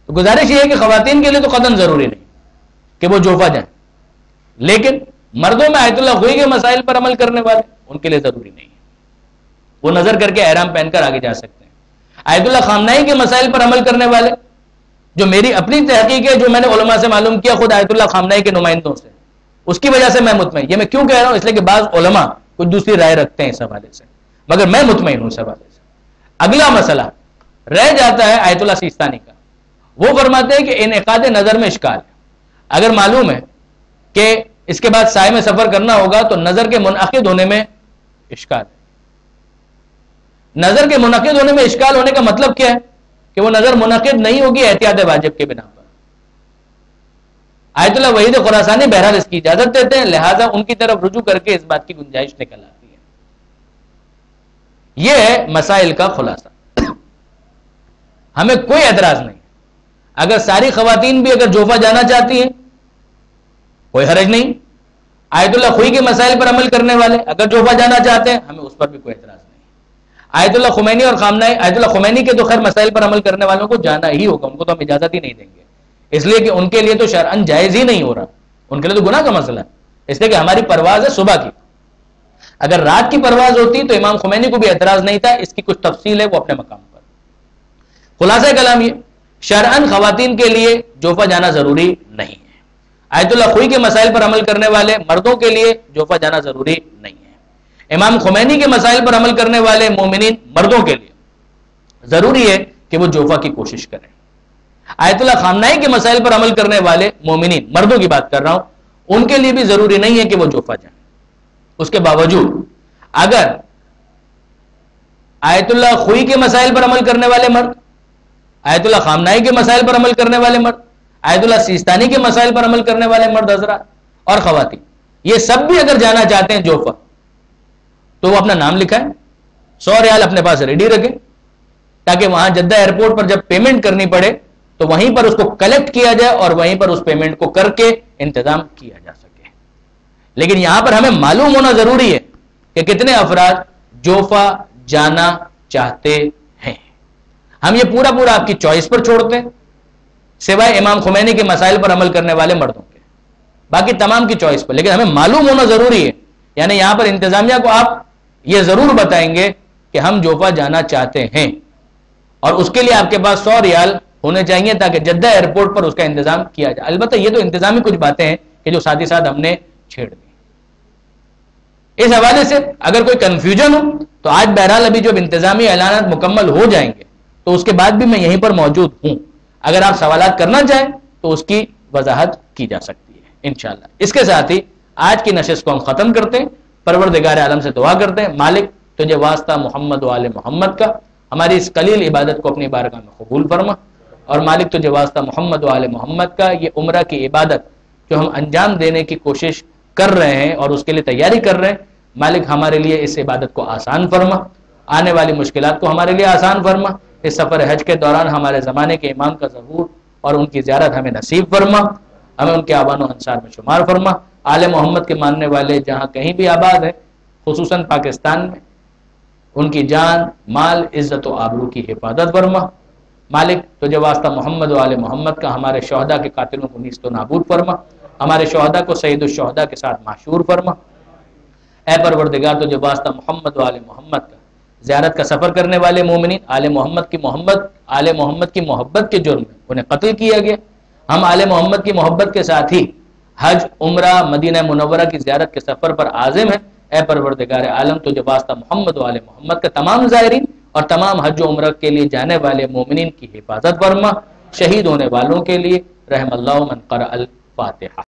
تو گزارش یہ ہے کہ خواتین کے لیے تو قطعاً ضروری نہیں کہ وہ جوفا جائیں, لیکن مردوں میں آیت اللہ خوئی کے مسائل پر عمل کرنے والے ان کے لیے ضروری نہیں ہے, وہ نظر کر کے احرام پہن کر آگے جا سکتے ہیں. آیت اللہ خامنائی کے مسائل پر عمل کرنے والے, جو میری اپنی تحقیق ہے, جو میں نے علماء سے معلوم کیا خود آیت اللہ خامنائی کے نمائندوں سے, اس کی وجہ سے میں مطمئن. یہ میں کیوں کہہ رہا ہوں, اس لیے کہ بعض علماء کچھ دوسری رائے رکھتے ہیں اس حوالے سے, مگر میں مطمئن ہوں اس حوالے سے. اگلا مسئلہ رہ جاتا ہے آیت اللہ سیستانی کا. وہ فرماتے ہیں کہ انعقاد نظر میں اشکال ہے. اگر معلوم ہے کہ اس کے بعد سائے میں سفر کرنا ہوگا تو نظر کے منعقد ہونے میں اشکال ہے. نظر کے منعقد ہونے میں اشکال ہونے کا مطلب کیا ہے, کہ وہ نظر منعقد نہیں ہوگی احتیاط واجب کے بنا پر. آیت اللہ وحید خراسانی بہرحال اس کی اجازت دیتے ہیں, لہذا ان کی طرف رجوع کر کے اس بات کی گنجائش نکل آتی ہے. یہ ہے مسائل کا خلاصہ. ہمیں کوئی اعتراض نہیں, اگر ساری خواتین بھی اگر جوفا جانا چاہتی ہیں کوئی حرج نہیں. آیت اللہ خوئی کے مسائل پر عمل کرنے والے اگر جوفا جانا چاہتے ہیں ہمیں اس پر بھی کوئی اعتراض نہیں. آیت اللہ خمینی اور خامنائی, آیت اللہ خمینی کے تو خیر مسائل پر عمل کرنے والوں کو جانا ہی ہوگا, ان کو تو ہم اجازت ہی نہیں دیں گے, اس لیے کہ ان کے لیے تو شرعاً جائز ہی نہیں ہو رہا, ان کے لیے تو گناہ کا مسئلہ ہے. اس لیے کہ ہماری پرواز ہے صبح کی, اگر رات کی پرواز ہوتی تو امام خمینی کو بھی اعتراض نہیں تھا. اس کی کچھ تفصیل ہے, وہ اپنے مقام پر. خلاصہ کلام یہ, شرعاً خواتین کے لیے جوفا جانا ضروری نہیں ہے. آیت اللہ خوئی کے مسائل پر عمل کرنے والے مردوں کے لیے جوفا جانا ضروری نہیں ہے. امام خمینی کے مسائل پر عمل کرنے والے مومنین مردوں کے لیے ضروری ہے کہ وہ جوفا کی کوشش کریں. آیت اللہ خامنائی کے مسائل پر عمل کرنے والے مومنین مردوں کی بات کر رہا ہوں, ان کے لیے بھی ضروری نہیں ہے کہ وہ جوفا جائیں. اس کے باوجود اگر آیت اللہ خوئی کے مسائل پر عمل کرنے والے مرد, آیت اللہ خامنائی کے مسائل پر عمل کرنے والے مرد, آیت اللہ سیستانی کے مسائل پر عمل کرنے والے مرد حضرات اور خواتین, یہ سب بھی اگر جانا چاہتے ہیں جوفا تو وہ اپنا نام لکھائیں, 100 ریال اپنے پاس ریڈی رکھیں, تاکہ وہاں جدہ ایئرپورٹ پر جب پیمنٹ کرنی پڑے تو وہیں پر اس کو کلیکٹ کیا جائے اور وہیں پر اس پیمنٹ کو کر کے انتظام کیا جا سکے. لیکن یہاں پر ہمیں معلوم ہونا ضروری ہے کہ کتنے افراد جوفا جانا چاہتے ہیں. ہم یہ پورا پورا آپ کی چوائس پر چھوڑتے ہیں, سوائے امام خمینی کے مسائل پر عمل کرنے والے مردوں کے, باقی تمام کی چوائس پر. لیکن ہمیں معلوم ہونا ضروری ہے, یعنی یہاں پر انتظامیہ کو آپ یہ ضرور بتائیں گے کہ ہم جوفا جانا چاہتے ہیں, اور اس کے لیے آپ کے پاس 100 ریال ہونے چاہیے تاکہ جدہ ایئرپورٹ پر اس کا انتظام کیا جائے. البتہ یہ تو انتظامی کچھ باتیں ہیں کہ جو ساتھ ہی ساتھ ہم نے چھیڑ دی. اس حوالے سے اگر کوئی کنفیوژن ہو تو آج بہرحال ابھی جب انتظامی اعلانات مکمل ہو جائیں گے تو اس کے بعد بھی میں یہیں پر موجود ہوں, اگر آپ سوالات کرنا چاہیں تو اس کی وضاحت کی جا سکتی ہے انشاءاللہ. اس کے ساتھ ہی آج کی نشست کو ہم ختم کرتے ہیں. پروردگار عالم سے دعا کرتے ہیں, مالک تجھے واسطہ محمد و آل محمد کا ہماری اس قلیل عبادت کو اپنی بارگاہ میں قبول فرما. اور مالک تجھے واسطہ محمد و آل محمد کا یہ عمرہ کی عبادت جو ہم انجام دینے کی کوشش کر رہے ہیں اور اس کے لیے تیاری کر رہے ہیں، مالک ہمارے لیے اس عبادت کو آسان فرما، آنے والی مشکلات کو ہمارے لیے آسان فرما، اس سفر حج کے دوران ہمارے زمانے کے امام کا ظہور اور ان کی زیارت ہمیں نصیب فرما، ہمیں ان کے آبان و انصار میں شمار فرما، آل محمد کے ماننے والے جہاں کہیں بھی آباد ہیں خصوصاً پاکستان میں ان کی جان، مال، عزت و آبرو کی حفاظت فرما۔ مالک تجھے واسطہ محمد و آل محمد کا ہمارے شہداء کے قاتلوں کو نیست و نابود فرما، ہمارے شہداء کو سید الشہداء کے ساتھ محشور فرما۔ اے پروردگار تجھے واسطہ محمد و آل محمد کا زیارت کا سفر کرنے والے مومنین آل محمد کی محبت کے جرم میں انہیں قتل کیا گیا، ہم آل محمد کی محبت کے ساتھ ہی حج، عمرہ، مدینہ منورہ کی زیارت کے سفر پر عازم ہیں۔ اے پروردگار عالم تجھے واسطہ محمد و آل محمد کا تمام زائرین اور تمام حج و عمرہ کے لیے جانے والے مومنین کی حفاظت فرما، شہید ہونے والوں کے لیے رحم اللہ من قرأ الفاتحہ۔